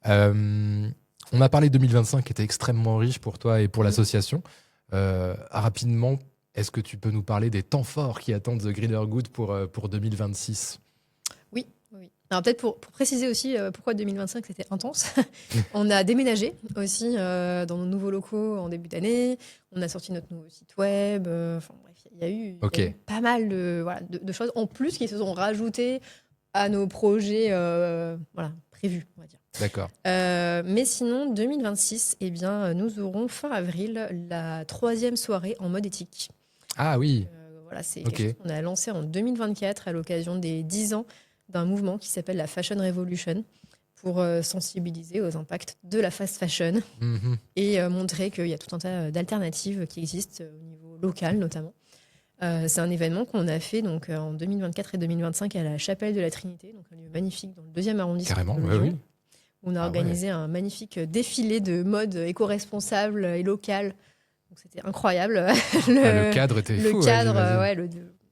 On a parlé de 2025 qui était extrêmement riche pour toi et pour l'association. Rapidement, est-ce que tu peux nous parler des temps forts qui attendent The Greener Good pour 2026 ? Oui. Alors peut-être pour préciser aussi pourquoi 2025 c'était intense, on a déménagé aussi dans nos nouveaux locaux en début d'année, on a sorti notre nouveau site web, bref, il y a eu pas mal de choses en plus qui se sont rajoutées à nos projets prévus, on va dire. D'accord. Mais sinon, 2026, nous aurons fin avril la 3e soirée en mode éthique. Ah oui. C'est quelque chose qu'on a lancé en 2024 à l'occasion des 10 ans d'un mouvement qui s'appelle la Fashion Revolution pour sensibiliser aux impacts de la fast fashion et montrer qu'il y a tout un tas d'alternatives qui existent au niveau local notamment. C'est un événement qu'on a fait donc, en 2024 et 2025 à la Chapelle de la Trinité, donc un lieu magnifique dans le 2e arrondissement. Carrément, de Lyon. oui. On a organisé un magnifique défilé de mode éco-responsable et local. Donc c'était incroyable. Le cadre était fou. Le cadre,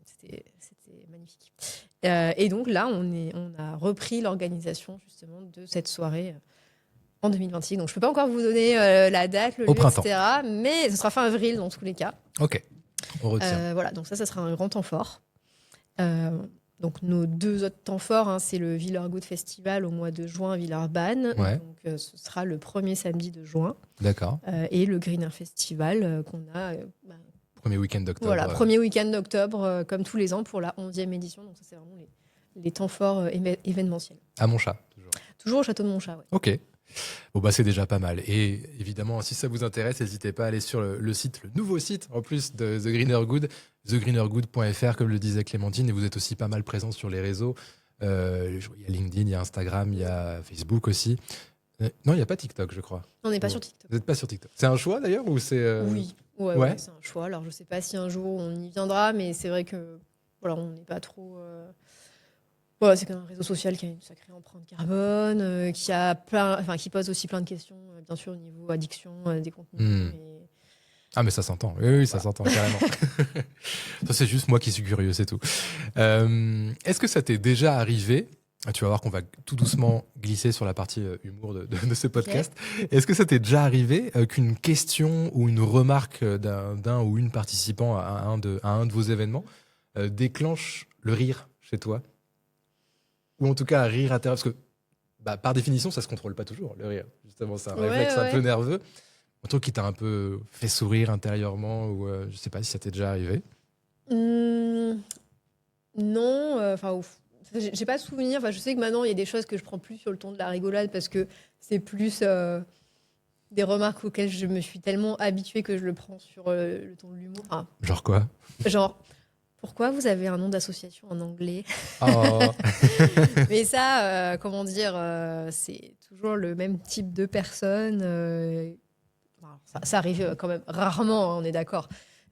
c'était magnifique. Et donc là, on a repris l'organisation justement de cette soirée En 2026. Donc, je peux pas encore vous donner la date, le Au lieu, printemps. etc. Mais ce sera fin avril dans tous les cas. Ok, on retient. Voilà, donc ça sera un grand temps fort. Euh, donc nos 2 autres temps forts, hein, c'est le Villers-Good Festival au mois de juin à Villeurbanne. Ouais. Donc ce sera le premier samedi de juin. D'accord. Et le Greener Festival qu'on a Premier week-end d'octobre. voilà, premier week-end d'octobre, comme tous les ans pour la 11e édition. Donc ça c'est vraiment les temps forts événementiels. À Montchat, toujours. Toujours au château de Montchat, ouais. Ok. Bon, bah, c'est déjà pas mal. Et évidemment, si ça vous intéresse, n'hésitez pas à aller sur le site, le nouveau site en plus de The Greener Good, thegreenergood.fr, comme le disait Clémentine. Et vous êtes aussi pas mal présent sur les réseaux. Il y a LinkedIn, il y a Instagram, il y a Facebook aussi. Non, il n'y a pas TikTok, je crois. On n'est pas Ouais. sur TikTok. Vous n'êtes pas sur TikTok. C'est un choix d'ailleurs ou c'est Oui, ouais, Ouais. c'est un choix. Alors je sais pas si un jour on y viendra, mais c'est vrai que voilà, on n'est pas trop. Voilà, c'est quand même un réseau social qui a une sacrée empreinte carbone, qui pose aussi plein de questions, bien sûr au niveau addiction des contenus. Mais Ah, mais ça s'entend. Oui, ça s'entend carrément. Ça, c'est juste moi qui suis curieux, c'est tout. Est-ce que ça t'est déjà arrivé? Tu vas voir qu'on va tout doucement glisser sur la partie humour de ce podcast. Est-ce que ça t'est déjà arrivé qu'une question ou une remarque d'un ou une participant à un de vos événements déclenche le rire chez toi? Ou en tout cas un rire intérieur? Parce que par définition, ça se contrôle pas toujours, le rire. Justement, c'est un réflexe un peu nerveux. Un truc qui t'a un peu fait sourire intérieurement, ou je sais pas si ça t'est déjà arrivé. Non, j'ai pas de souvenir. Enfin, je sais que maintenant il y a des choses que je prends plus sur le ton de la rigolade parce que c'est plus des remarques auxquelles je me suis tellement habituée que je le prends sur le ton de l'humour. Enfin, Genre quoi? genre, pourquoi vous avez un nom d'association en anglais? Oh. Mais ça, comment dire, c'est toujours le même type de personne. Ça arrive quand même rarement, hein, on est d'accord.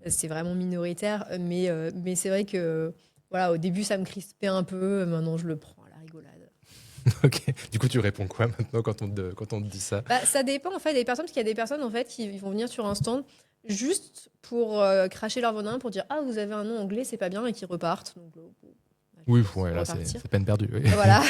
C'est vraiment minoritaire, mais c'est vrai que voilà, au début ça me crispait un peu, maintenant je le prends à la rigolade. Ok. Du coup, tu réponds quoi maintenant quand on te dit ça? Ça dépend en fait des personnes, parce qu'il y a des personnes en fait qui vont venir sur un stand juste pour cracher leur venin, pour dire ah vous avez un nom anglais, c'est pas bien, et qui repartent. Donc, Oui, ouais, là c'est peine perdue. Oui. Voilà.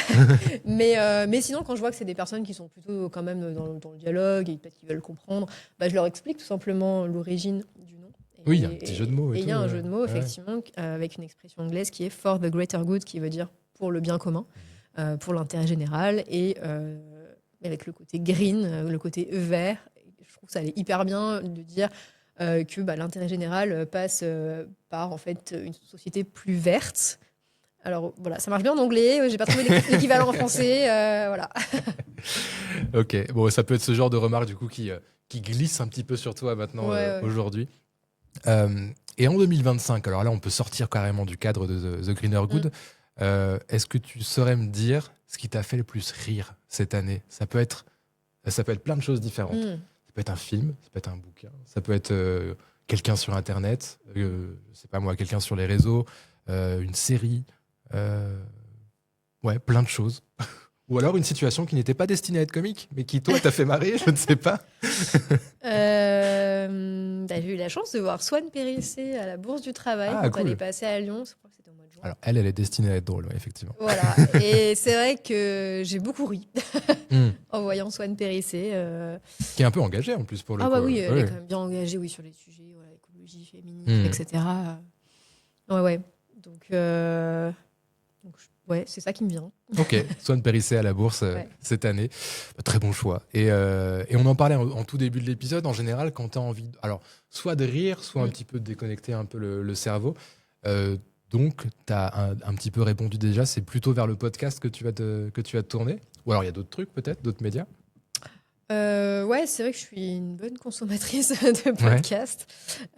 mais sinon, quand je vois que c'est des personnes qui sont plutôt quand même dans le dialogue et peut-être qu'ils veulent comprendre, je leur explique tout simplement l'origine du nom. Oui, il y a un petit jeu de mots. Et il y a un jeu de mots, Ouais. effectivement, avec une expression anglaise qui est for the greater good, qui veut dire pour le bien commun, pour l'intérêt général, et avec le côté green, le côté vert. Je trouve que ça allait hyper bien de dire que l'intérêt général passe par en fait une société plus verte. Alors voilà, ça marche bien en anglais, j'ai pas trouvé l'équivalent en français, voilà. Ok, bon, ça peut être ce genre de remarque du coup qui glisse un petit peu sur toi maintenant aujourd'hui. Et en 2025, alors là on peut sortir carrément du cadre de The Greener Good. Est-ce que tu saurais me dire ce qui t'a fait le plus rire cette année? Ça peut être plein de choses différentes. Ça peut être un film, ça peut être un bouquin, ça peut être quelqu'un sur Internet, je sais pas moi, quelqu'un sur les réseaux, une série, ouais, plein de choses. Ou alors une situation qui n'était pas destinée à être comique, mais qui toi t'a fait marrer, je ne sais pas. J'ai eu la chance de voir Swan Périssé à la Bourse du Travail quand elle est passée à Lyon. Je crois que c'était au mois de juin. Alors elle est destinée à être drôle, ouais, effectivement. Voilà, et c'est vrai que j'ai beaucoup ri en voyant Swan Périssé. Qui est un peu engagée en plus pour le coup. Ah oui, elle est quand même bien engagée sur les sujets, écologie, féminisme, etc. Ouais. Donc ouais, c'est ça qui me vient. Ok, Swan Périssé à la Bourse cette année. Très bon choix. Et on en parlait en tout début de l'épisode. En général, quand tu as envie, alors, soit de rire, soit un petit peu de déconnecter un peu le cerveau. Donc, tu as un petit peu répondu déjà. C'est plutôt vers le podcast que tu vas te tourner? Ou alors, il y a d'autres trucs peut-être, d'autres médias? Ouais, c'est vrai que je suis une bonne consommatrice de podcasts.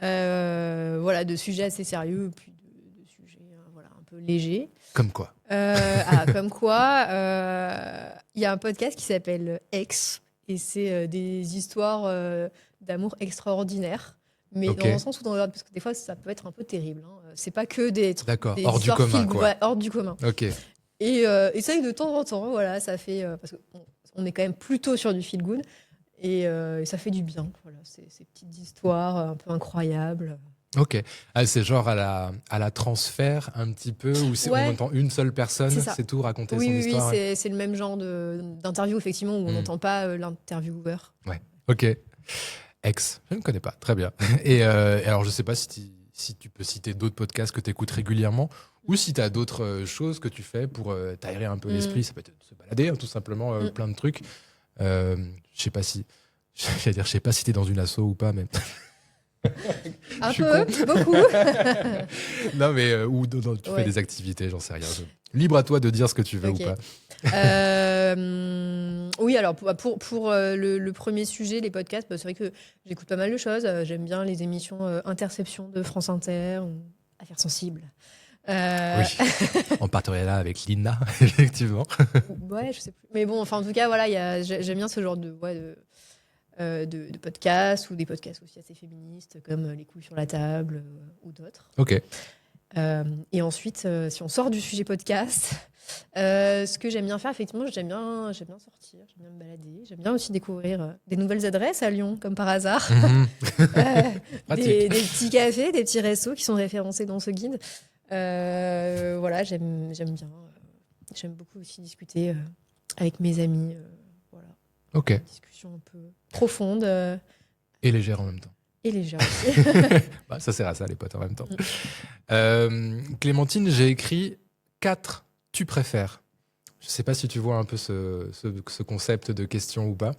Voilà, de sujets assez sérieux, puis de sujets un peu légers. Comme quoi? Comme quoi, il y a un podcast qui s'appelle Ex, et c'est des histoires d'amour extraordinaires, mais dans un sens ou dans l'autre, parce que des fois ça peut être un peu terrible. C'est pas que des trucs hors du commun, quoi. Hors du commun. Ok. Et ça, de temps en temps, voilà, ça fait parce qu'on est quand même plutôt sur du feel good, et ça fait du bien. Voilà, ces petites histoires un peu incroyables. Ok. Ah, c'est genre à la transfert un petit peu, où Ouais. on entend une seule personne, C'est ça. c'est tout, raconter Oui, son oui, histoire. Ouais. c'est le même genre d'interview, effectivement, où on n'entend pas l'intervieweur. Ouais. Ok. Ex, je ne connais pas. Très bien. Et alors, je ne sais pas si tu peux citer d'autres podcasts que tu écoutes régulièrement ou si tu as d'autres choses que tu fais pour t'aérer un peu l'esprit. Ça peut être se balader, hein, tout simplement, plein de trucs. Je sais pas si. Je sais pas si tu es dans une asso ou pas, mais. Un Je suis peu, con. beaucoup. Non, mais ou tu fais des activités, j'en sais rien. Libre à toi de dire ce que tu veux ou pas. Oui, alors pour le premier sujet, les podcasts, c'est vrai que j'écoute pas mal de choses. J'aime bien les émissions Interception de France Inter, ou Affaires sensibles. Oui, en partenariat avec Lina, effectivement. Ouais, je sais plus. Mais bon, enfin, en tout cas, voilà, j'aime bien ce genre de podcasts ou des podcasts aussi assez féministes comme Les couilles sur la table ou d'autres. Ok. Et ensuite, si on sort du sujet podcast, ce que j'aime bien faire, effectivement, j'aime bien sortir, j'aime bien me balader, j'aime bien aussi découvrir des nouvelles adresses à Lyon, comme par hasard. Des petits cafés, des petits restos qui sont référencés dans ce guide. Voilà, j'aime bien. J'aime beaucoup aussi discuter avec mes amis. Voilà. Ok. Une discussion un peu profonde. Et légère en même temps. Et légère aussi. Bah, ça sert à ça, les potes, en même temps. Clémentine, j'ai écrit 4 tu préfères. Je sais pas si tu vois un peu ce concept de question ou pas.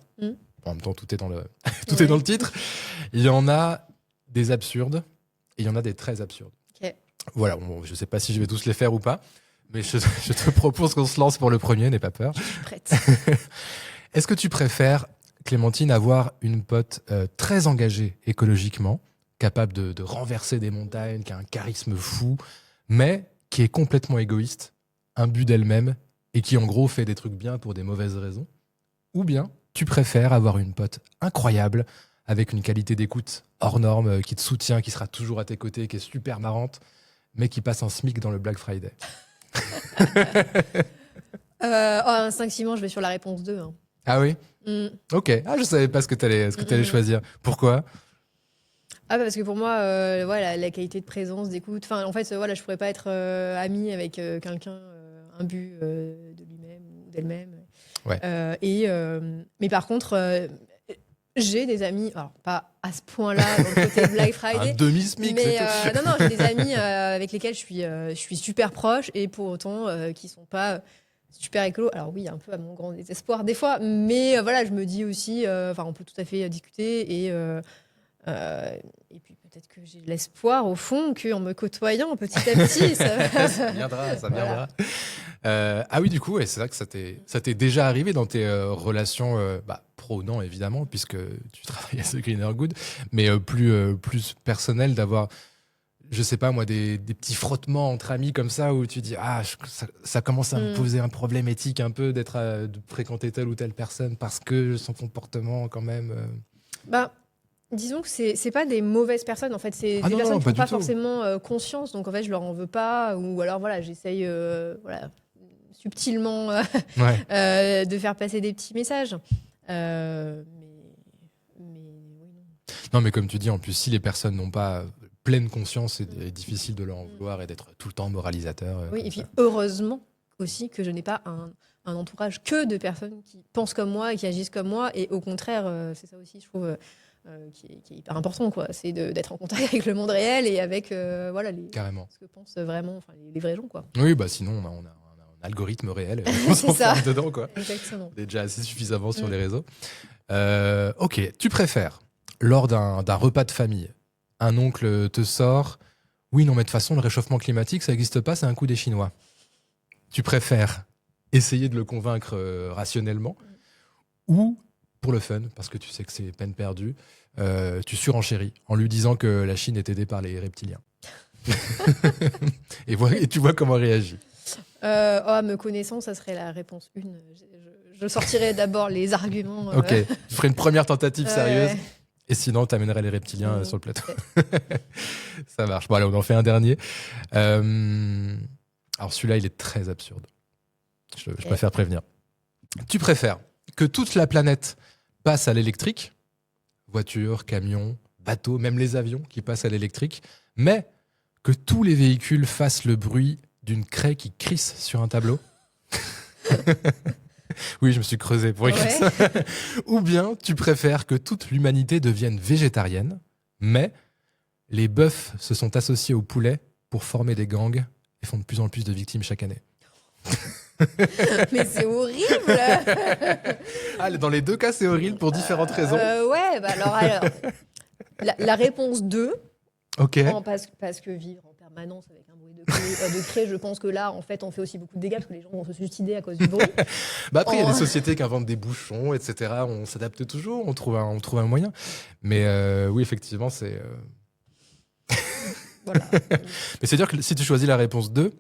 En même temps, tout est dans le titre. Il y en a des absurdes et il y en a des très absurdes. Okay. Voilà, bon, je sais pas si je vais tous les faire ou pas, mais je te propose qu'on se lance pour le premier, n'aie pas peur. Je suis prête. Est-ce que tu préfères, Clémentine, avoir une pote très engagée écologiquement, capable de renverser des montagnes, qui a un charisme fou, mais qui est complètement égoïste, imbu d'elle-même, et qui en gros fait des trucs bien pour des mauvaises raisons? Ou bien tu préfères avoir une pote incroyable, avec une qualité d'écoute hors norme, qui te soutient, qui sera toujours à tes côtés, qui est super marrante, mais qui passe un SMIC dans le Black Friday? Instinctivement, je vais sur la réponse 2. Hein. Ah oui? Ok. Ah, je savais pas ce que t'allais choisir. Pourquoi? Parce que pour moi, la qualité de présence, d'écoute. Enfin, en fait, je pourrais pas être amie avec quelqu'un imbu de lui-même ou d'elle-même. Ouais. Mais par contre, j'ai des amis, alors pas à ce point-là dans le côté Black Friday. Un demi-SMIC, mais c'est tout. non, j'ai des amis avec lesquels je suis super proche et pour autant qui sont pas super écolo. Alors oui, un peu à mon grand désespoir des fois, mais je me dis aussi, on peut tout à fait discuter et puis peut-être que j'ai de l'espoir au fond qu'en me côtoyant petit à petit, ça viendra. Voilà. Ah oui, du coup, c'est vrai que ça t'est déjà arrivé dans tes relations pro, non, évidemment, puisque tu travailles à The Greener Good, mais plus personnel, d'avoir, je sais pas moi, des petits frottements entre amis comme ça, où tu dis, ça commence à me poser un problème éthique un peu de fréquenter telle ou telle personne parce que son comportement quand même... Disons que c'est pas des mauvaises personnes, en fait, c'est des personnes qui n'ont pas forcément conscience, donc en fait je leur en veux pas, ou alors j'essaye subtilement de faire passer des petits messages. Mais oui, non. Non, mais comme tu dis, en plus, si les personnes n'ont pas pleine conscience, c'est difficile de leur en vouloir et d'être tout le temps moralisateur. Oui, et puis heureusement aussi que je n'ai pas un entourage que de personnes qui pensent comme moi et qui agissent comme moi, et au contraire, c'est ça aussi, je trouve... qui est hyper important, quoi. C'est d'être en contact avec le monde réel et avec Carrément. ce que pensent vraiment les vrais gens, quoi. Oui, sinon on a un algorithme réel, on s'enferme dedans, quoi. Exactement. On est déjà assez suffisamment sur les réseaux. Ok, tu préfères, lors d'un repas de famille, un oncle te sort, oui, non, mais de toute façon, le réchauffement climatique, ça n'existe pas, c'est un coup des Chinois. Tu préfères essayer de le convaincre rationnellement, ou pour le fun, parce que tu sais que c'est peine perdue, tu surenchéris en lui disant que la Chine est aidée par les reptiliens. et tu vois comment il réagit. Me connaissant, ça serait la réponse 1. Je sortirais d'abord les arguments. Ok, tu ferais une première tentative sérieuse, et sinon, tu amènerais les reptiliens sur le plateau. Ça marche. Bon, allez, on en fait un dernier. Alors, celui-là, il est très absurde. Je préfère prévenir. Tu préfères que toute la planète passe à l'électrique, voitures, camions, bateaux, même les avions qui passent à l'électrique, mais que tous les véhicules fassent le bruit d'une craie qui crisse sur un tableau. Oui, je me suis creusé pour écrire ça. Ou bien tu préfères que toute l'humanité devienne végétarienne, mais les bœufs se sont associés aux poulets pour former des gangs et font de plus en plus de victimes chaque année. Mais c'est horrible. Dans les deux cas, c'est horrible pour différentes raisons. Ouais, bah alors la réponse 2, Ok. parce que vivre en permanence avec un bruit de craie, je pense que là, en fait, on fait aussi beaucoup de dégâts parce que les gens vont se suicider à cause du bruit. Après, il y a des sociétés qui inventent des bouchons, etc. On s'adapte toujours, on trouve un moyen. Mais oui, effectivement, c'est... Voilà. Mais c'est-à-dire que si tu choisis la réponse 2,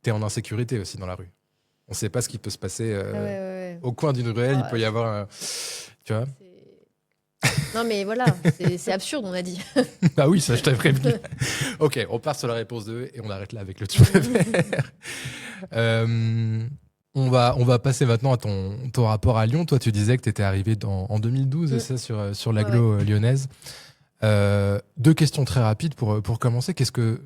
t'es en insécurité aussi dans la rue. On sait pas ce qui peut se passer Ouais. au coin d'une ruelle. Il peut y avoir un... Tu vois. Non, mais voilà, c'est absurde, on a dit. Ah oui, ça, je t'avais prévenu. Ok, on part sur la réponse 2 et on arrête là avec le tu préfères. On va passer maintenant à ton rapport à Lyon. Toi, tu disais que tu étais arrivé en 2012 ça, sur l'agglo lyonnaise. 2 questions très rapides pour commencer. Qu'est-ce que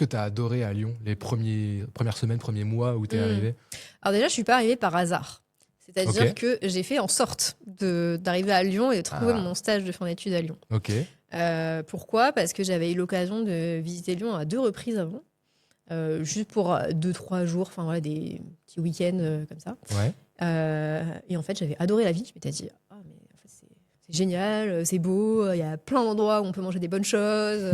tu as adoré à Lyon les premières semaines, premiers mois où tu es arrivé? Alors déjà, je suis pas arrivée par hasard. C'est-à-dire que j'ai fait en sorte d'arriver à Lyon et de trouver mon stage de fin d'études à Lyon. Ok. Pourquoi ? Parce que j'avais eu l'occasion de visiter Lyon à 2 reprises avant, juste pour 2-3 jours, enfin voilà, des petits week-ends comme ça. Ouais. Et en fait, j'avais adoré la ville. Je m'étais dit, ah, mais en fait, c'est génial, c'est beau, il y a plein d'endroits où on peut manger des bonnes choses.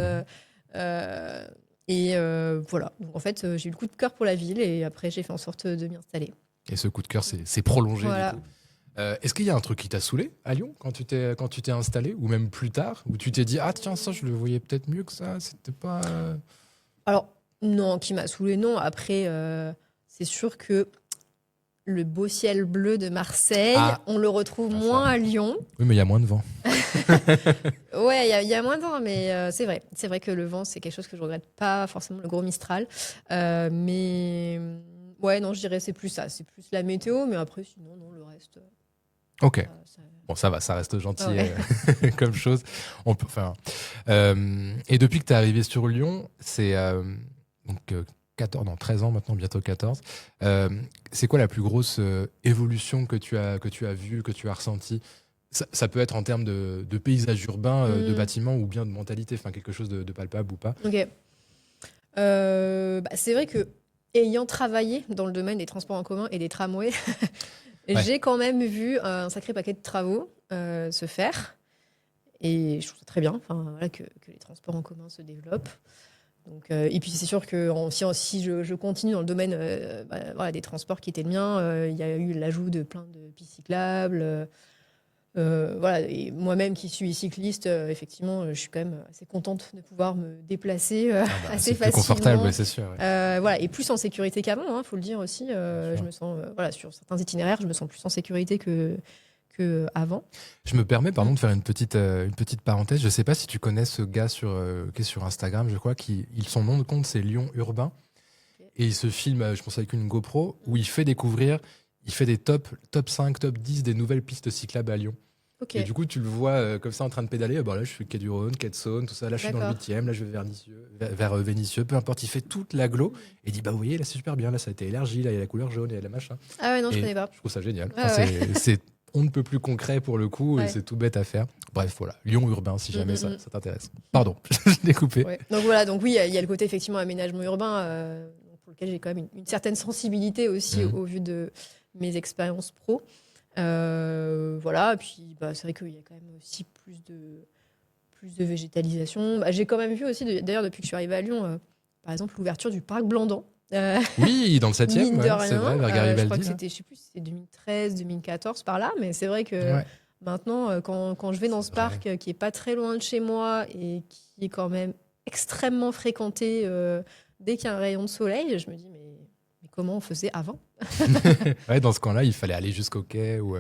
Voilà. Donc en fait, j'ai eu le coup de cœur pour la ville et après, j'ai fait en sorte de m'y installer. Et ce coup de cœur, c'est prolongé Voilà. du coup. Est-ce qu'il y a un truc qui t'a saoulé à Lyon quand tu t'es installé, ou même plus tard, où tu t'es dit ah tiens, ça je le voyais peut-être mieux que ça, c'était pas... Alors non, qui m'a saoulé, non. Après, c'est sûr que le beau ciel bleu de Marseille, on le retrouve moins à Lyon. Oui, mais il y a moins de vent. Ouais, il y a moins de vent, mais c'est vrai. C'est vrai que le vent, c'est quelque chose que je regrette pas forcément, le gros Mistral. Mais ouais, non, je dirais c'est plus ça. C'est plus la météo, mais après, sinon, non, le reste. Ok. Bon, ça va, ça reste gentil comme chose. Et depuis que tu es arrivé sur Lyon, c'est donc 13 ans maintenant, bientôt 14. C'est quoi la plus grosse évolution que tu as vue, que tu as ressentie? Ça peut être en termes de paysage urbain, de bâtiments, ou bien de mentalité, enfin quelque chose de palpable ou pas. Ok. C'est vrai que ayant travaillé dans le domaine des transports en commun et des tramways, j'ai quand même vu un sacré paquet de travaux se faire. Et je trouve ça très bien voilà, que les transports en commun se développent. Donc, et puis c'est sûr que si je continue dans le domaine voilà, des transports qui était le mien, il y a eu l'ajout de plein de pistes cyclables. Voilà, et moi-même qui suis cycliste, effectivement, je suis quand même assez contente de pouvoir me déplacer assez facilement. C'est confortable, ouais, c'est sûr. Ouais. Voilà, et plus en sécurité qu'avant, faut le dire aussi. Je me sens, voilà, sur certains itinéraires, je me sens plus en sécurité que avant. Je me permets, pardon, de faire une petite parenthèse. Je ne sais pas si tu connais ce gars qui est sur Instagram, je crois, son nom de compte, c'est Lyon Urbain. Okay. Et il se filme, je pense, avec une GoPro, où il fait découvrir, il fait des top 5, top 10 des nouvelles pistes cyclables à Lyon. Okay. Et du coup, tu le vois comme ça en train de pédaler. Là, je suis quai du Rhône, quai de Saône, tout ça. Là, je suis dans le 8e. Là, je vais vers Vénissieux. Peu importe, il fait toute l'agglo. Et il dit, vous voyez, là, c'est super bien. Là, ça a été élargi. Là, il y a la couleur jaune, il y a la machin. Ah ouais, non, je connais pas. Je trouve ça génial. C'est on ne peut plus concret pour le coup, et c'est tout bête à faire. Bref, voilà. Lyon urbain, si jamais ça t'intéresse. Pardon, je l'ai coupé. Ouais. Donc voilà, donc oui, il y a le côté effectivement aménagement urbain, pour lequel j'ai quand même une certaine sensibilité aussi au vu de mes expériences pro. Voilà, et puis c'est vrai qu'il y a quand même aussi plus de végétalisation. J'ai quand même vu aussi, d'ailleurs, depuis que je suis arrivée à Lyon, par exemple, l'ouverture du parc Blandan. Oui, dans le 7e, c'est vrai, vers Garibaldi. Je crois que c'était, je sais plus si c'était 2013, 2014 par là, mais c'est vrai que maintenant, quand je vais dans ce parc qui est pas très loin de chez moi et qui est quand même extrêmement fréquenté dès qu'il y a un rayon de soleil, je me dis mais comment on faisait avant? Dans ce coin-là, il fallait aller jusqu'au quai ou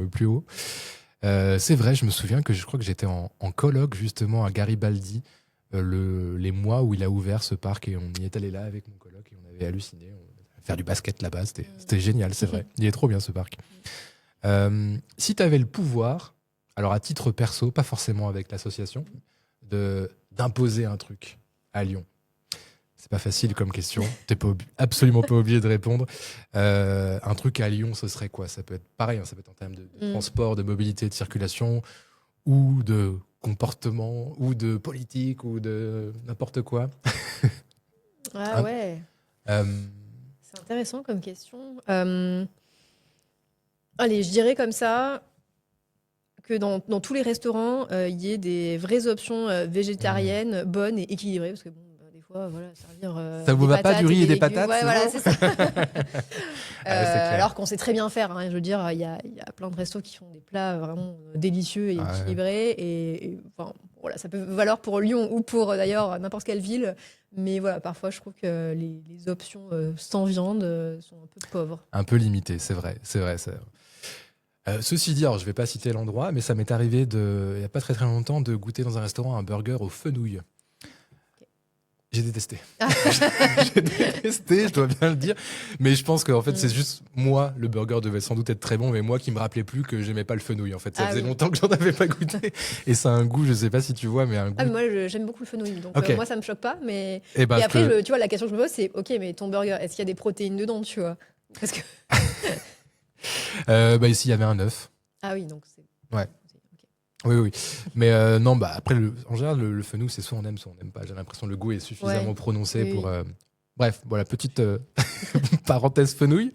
plus haut. C'est vrai, je me souviens que je crois que j'étais en colloque justement à Garibaldi les mois où il a ouvert ce parc, et on y est allé là avec mon coloc et on avait halluciné. On allait faire du basket là-bas, c'était génial, c'est vrai. Il est trop bien ce parc. Si tu avais le pouvoir, alors à titre perso, pas forcément avec l'association, d'imposer un truc à Lyon? C'est pas facile comme question. T'es absolument pas obligé de répondre. Un truc à Lyon, ce serait quoi? Ça peut être pareil, hein, ça peut être en termes de transport, de mobilité, de circulation, ou de comportement, ou de politique, ou de n'importe quoi. Ah ouais. C'est intéressant comme question. Allez, je dirais comme ça que dans tous les restaurants, il y ait des vraies options végétariennes, bonnes et équilibrées, parce que bon, des fois, voilà, servir ça vous va pas du riz et des patates, ouais, voilà, c'est ça. Clair. Alors qu'on sait très bien faire, hein, je veux dire, il y a plein de restos qui font des plats vraiment délicieux et équilibrés, et enfin, voilà, ça peut valoir pour Lyon ou pour d'ailleurs n'importe quelle ville, mais voilà, parfois je trouve que les options sans viande sont un peu pauvres. Un peu limitées, c'est vrai. Ceci dit, alors, je vais pas citer l'endroit, mais ça m'est arrivé il y a pas très très longtemps de goûter dans un restaurant un burger aux fenouilles. J'ai détesté. J'ai détesté, je dois bien le dire. Mais je pense qu'en fait, c'est juste moi, le burger devait sans doute être très bon, mais moi qui me rappelais plus que j'aimais pas le fenouil. En fait, ça faisait longtemps que j'en avais pas goûté. Et ça a un goût, je sais pas si tu vois, mais un goût. Ah, mais moi, j'aime beaucoup le fenouil. Donc, moi, ça me choque pas. Mais et après, tu vois, la question que je me pose, c'est OK, mais ton burger, est-ce qu'il y a des protéines dedans, tu vois? Parce que. Ici, il y avait un œuf. Ah oui, donc c'est. Ouais. Oui. Mais non, après, en général, le fenouil, c'est soit on aime, soit on n'aime pas. J'ai l'impression que le goût est suffisamment prononcé pour. Bref, voilà, petite parenthèse fenouil.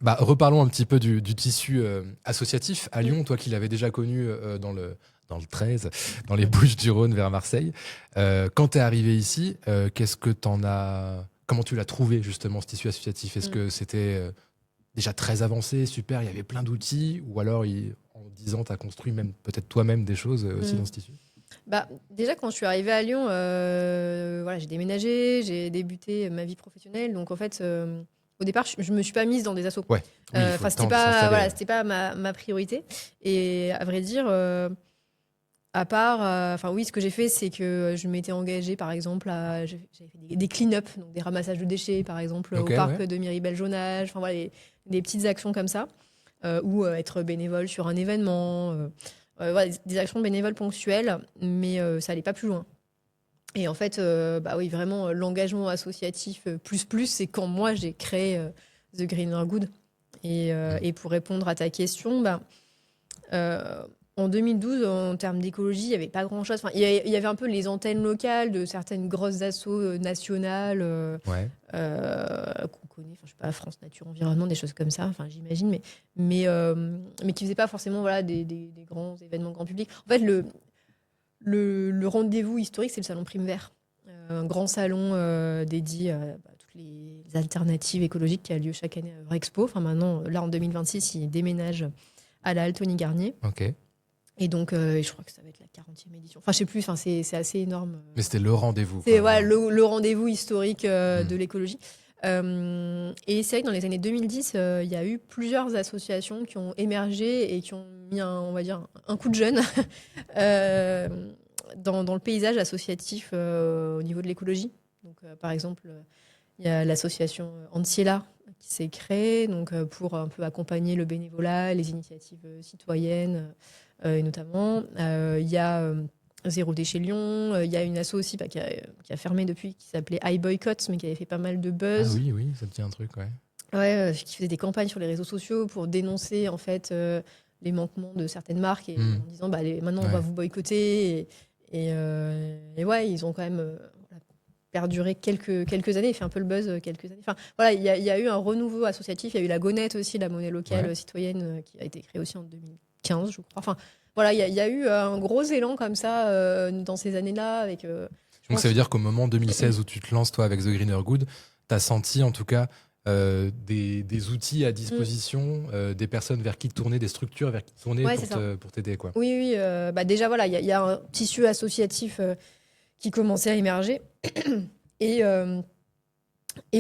Reparlons un petit peu du tissu associatif à Lyon, toi qui l'avais déjà connu dans le 13, dans les Bouches-du-Rhône vers Marseille. Quand tu es arrivé ici, qu'est-ce que t'en as. Comment tu l'as trouvé justement ce tissu associatif? Est-ce que c'était déjà très avancé, super, il y avait plein d'outils, ou alors en 10 ans, tu as construit même peut-être toi-même des choses aussi dans ce tissu? Déjà, quand je suis arrivée à Lyon, voilà, j'ai déménagé, j'ai débuté ma vie professionnelle. Donc, en fait, au départ, je me suis pas mise dans des assos. Ouais, c'était pas ma priorité. Et à vrai dire, à part, ce que j'ai fait, c'est que je m'étais engagée, par exemple, j'avais fait des clean-up, donc des ramassages de déchets, par exemple, au parc de Miribel-Jonage. Enfin, voilà, des petites actions comme ça, ou être bénévole sur un événement. Voilà, des actions bénévoles ponctuelles, mais ça allait pas plus loin. Et en fait, vraiment, l'engagement associatif plus, c'est quand moi j'ai créé The Greener Good. Et pour répondre à ta question, en 2012, en termes d'écologie, il n'y avait pas grand-chose. Enfin, il y avait un peu les antennes locales de certaines grosses assos nationales qu'on connaît. Enfin, je sais pas, France Nature Environnement, des choses comme ça. Enfin, j'imagine, mais qui faisaient pas forcément des grands événements grand public. En fait, le rendez-vous historique, c'est le salon Prime Vert, un grand salon dédié à toutes les alternatives écologiques qui a lieu chaque année à Expo. Enfin, maintenant, là en 2026, il déménage à la Halle Tony Garnier. Ok. Et donc, je crois que ça va être la 40e édition. Enfin, je sais plus, c'est assez énorme. Mais c'était le rendez-vous. C'est le rendez-vous historique de l'écologie. Et c'est vrai que dans les années 2010, il y a eu plusieurs associations qui ont émergé et qui ont mis on va dire, un coup de jeune dans le paysage associatif au niveau de l'écologie. Donc, par exemple, il y a l'association Anciela qui s'est créée pour un peu accompagner le bénévolat, les initiatives citoyennes. Et notamment, il y a Zéro Déchet Lyon, il y a une asso aussi qui a fermé depuis, qui s'appelait iBoycott, mais qui avait fait pas mal de buzz. Ah oui, ça me dit un truc, ouais. Ouais, qui faisait des campagnes sur les réseaux sociaux pour dénoncer en fait les manquements de certaines marques et en disant maintenant on va vous boycotter. Et ouais, ils ont quand même perduré quelques années, fait un peu le buzz quelques années. Enfin, voilà, il y a eu un renouveau associatif, il y a eu la Gonette aussi, la monnaie locale citoyenne qui a été créée aussi en 2015, je crois. Enfin, voilà, il y a eu un gros élan comme ça dans ces années-là. Avec, donc ça veut dire qu'au moment 2016 où tu te lances, toi, avec The Greener Good, tu as senti en tout cas des outils à disposition, des personnes vers qui te tourner, des structures vers qui te tourner pour t'aider, quoi. Oui. Déjà, voilà, il y a un tissu associatif qui commençait à émerger. Et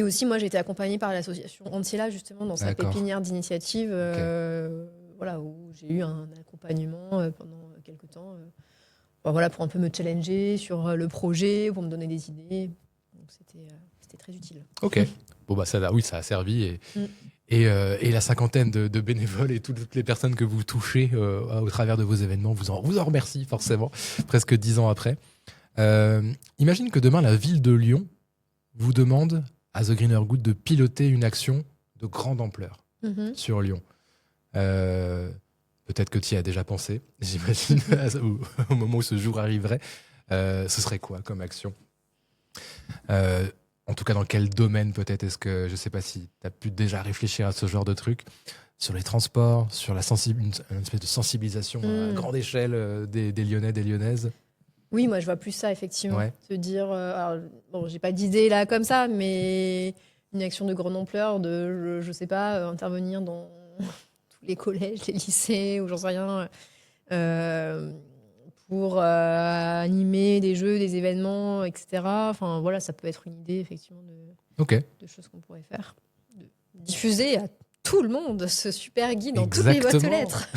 aussi, moi, j'ai été accompagnée par l'association Anciela, justement, dans sa pépinière d'initiative, où j'ai eu un accompagnement pendant quelques temps, pour un peu me challenger sur le projet, pour me donner des idées. Donc, c'était très utile. Ok. Bon, ça a servi et la cinquantaine de bénévoles et toutes les personnes que vous touchez au travers de vos événements vous en remercie forcément, presque 10 ans après. Imagine que demain, la ville de Lyon vous demande à The Greener Good de piloter une action de grande ampleur sur Lyon. Peut-être que tu y as déjà pensé, j'imagine, au moment où ce jour arriverait. Ce serait quoi comme action ? En tout cas, dans quel domaine peut-être ? Est-ce que, je ne sais pas si tu as pu déjà réfléchir à ce genre de truc, sur les transports, sur une espèce de sensibilisation à grande échelle des Lyonnais, des Lyonnaises ? Oui, moi je vois plus ça, effectivement. Ouais. Se dire, alors, bon, j'ai pas d'idée là comme ça, mais une action de grande ampleur, je sais pas, intervenir dans tous les collèges, les lycées, ou j'en sais rien, pour animer des jeux, des événements, etc. Enfin voilà, ça peut être une idée, effectivement, de choses qu'on pourrait faire. De diffuser à tout le monde ce super guide dans toutes les boîtes aux lettres.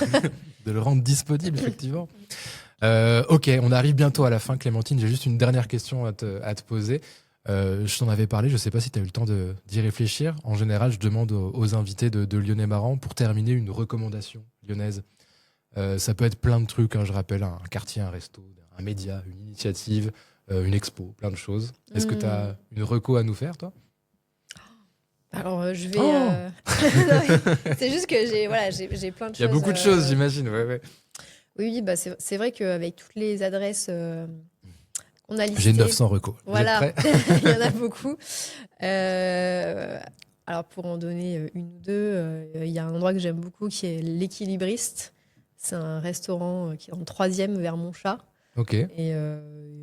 De le rendre disponible, effectivement. Ok, on arrive bientôt à la fin, Clémentine. J'ai juste une dernière question à te poser. Je t'en avais parlé, je ne sais pas si tu as eu le temps d'y réfléchir. En général, je demande aux invités de Lyonnais Marrant, pour terminer, une recommandation lyonnaise. Ça peut être plein de trucs, je rappelle, un quartier, un resto, un média, une initiative, une expo, plein de choses. Est-ce que tu as une reco à nous faire, toi ? Alors, je vais... non, c'est juste que j'ai plein de choses. Il y a beaucoup de choses, j'imagine. Ouais. Oui, bah c'est vrai qu'avec toutes les adresses qu'on a listées... J'ai 900 recos. Voilà, il y en a beaucoup. Alors, pour en donner une ou deux, il y a un endroit que j'aime beaucoup qui est l'Équilibriste. C'est un restaurant qui est dans le 3e vers Montchat. Ok. Et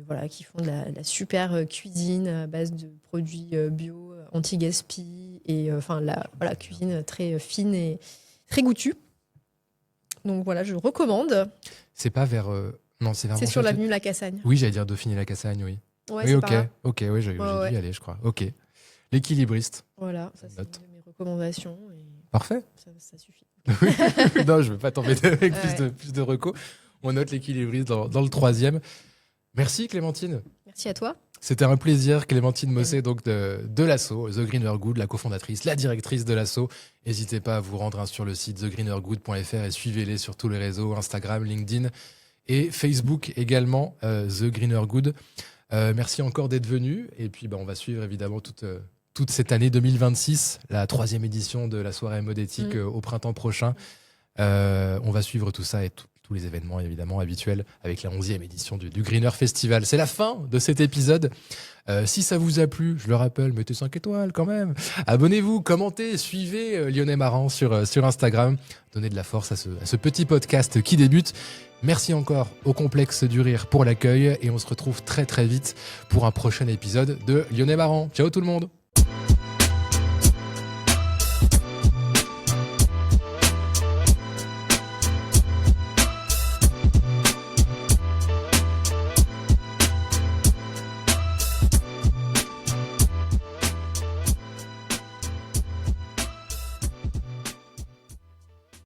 voilà, qui font de la super cuisine à base de produits bio, anti-gaspi, et la cuisine très fine et très goûtue. Donc voilà, je recommande. C'est pas vers... Non, c'est vers... C'est sur l'avenue La Cassagne. Oui, j'allais dire Dauphine-la-Cassagne, oui. Ouais, oui, c'est ok. par là. Ok, oui, j'ai dû y aller, je crois. Ok. L'Équilibriste. Voilà, ça c'est une de mes recommandations. Et parfait. Ça suffit. Non, je ne veux pas t'embêter avec plus de recos. On note l'Équilibriste dans le 3e. Merci Clémentine. Merci à toi. C'était un plaisir, Clémentine Mossé, donc de l'asso, The Greener Good, la cofondatrice, la directrice de l'asso. N'hésitez pas à vous rendre sur le site thegreenergood.fr et suivez-les sur tous les réseaux, Instagram, LinkedIn et Facebook également, The Greener Good. Merci encore d'être venu. Et puis, on va suivre évidemment toute cette année 2026, la 3e édition de la soirée mode éthique au printemps prochain. On va suivre tout ça et tous les événements évidemment habituels avec la 11e édition du Greener Festival. C'est la fin de cet épisode. Si ça vous a plu, je le rappelle, mettez 5 étoiles quand même. Abonnez-vous, commentez, suivez Lyonnais Marrant sur Instagram. Donnez de la force à ce petit podcast qui débute. Merci encore au Complexe du Rire pour l'accueil et on se retrouve très très vite pour un prochain épisode de Lyonnais Marrant. Ciao tout le monde.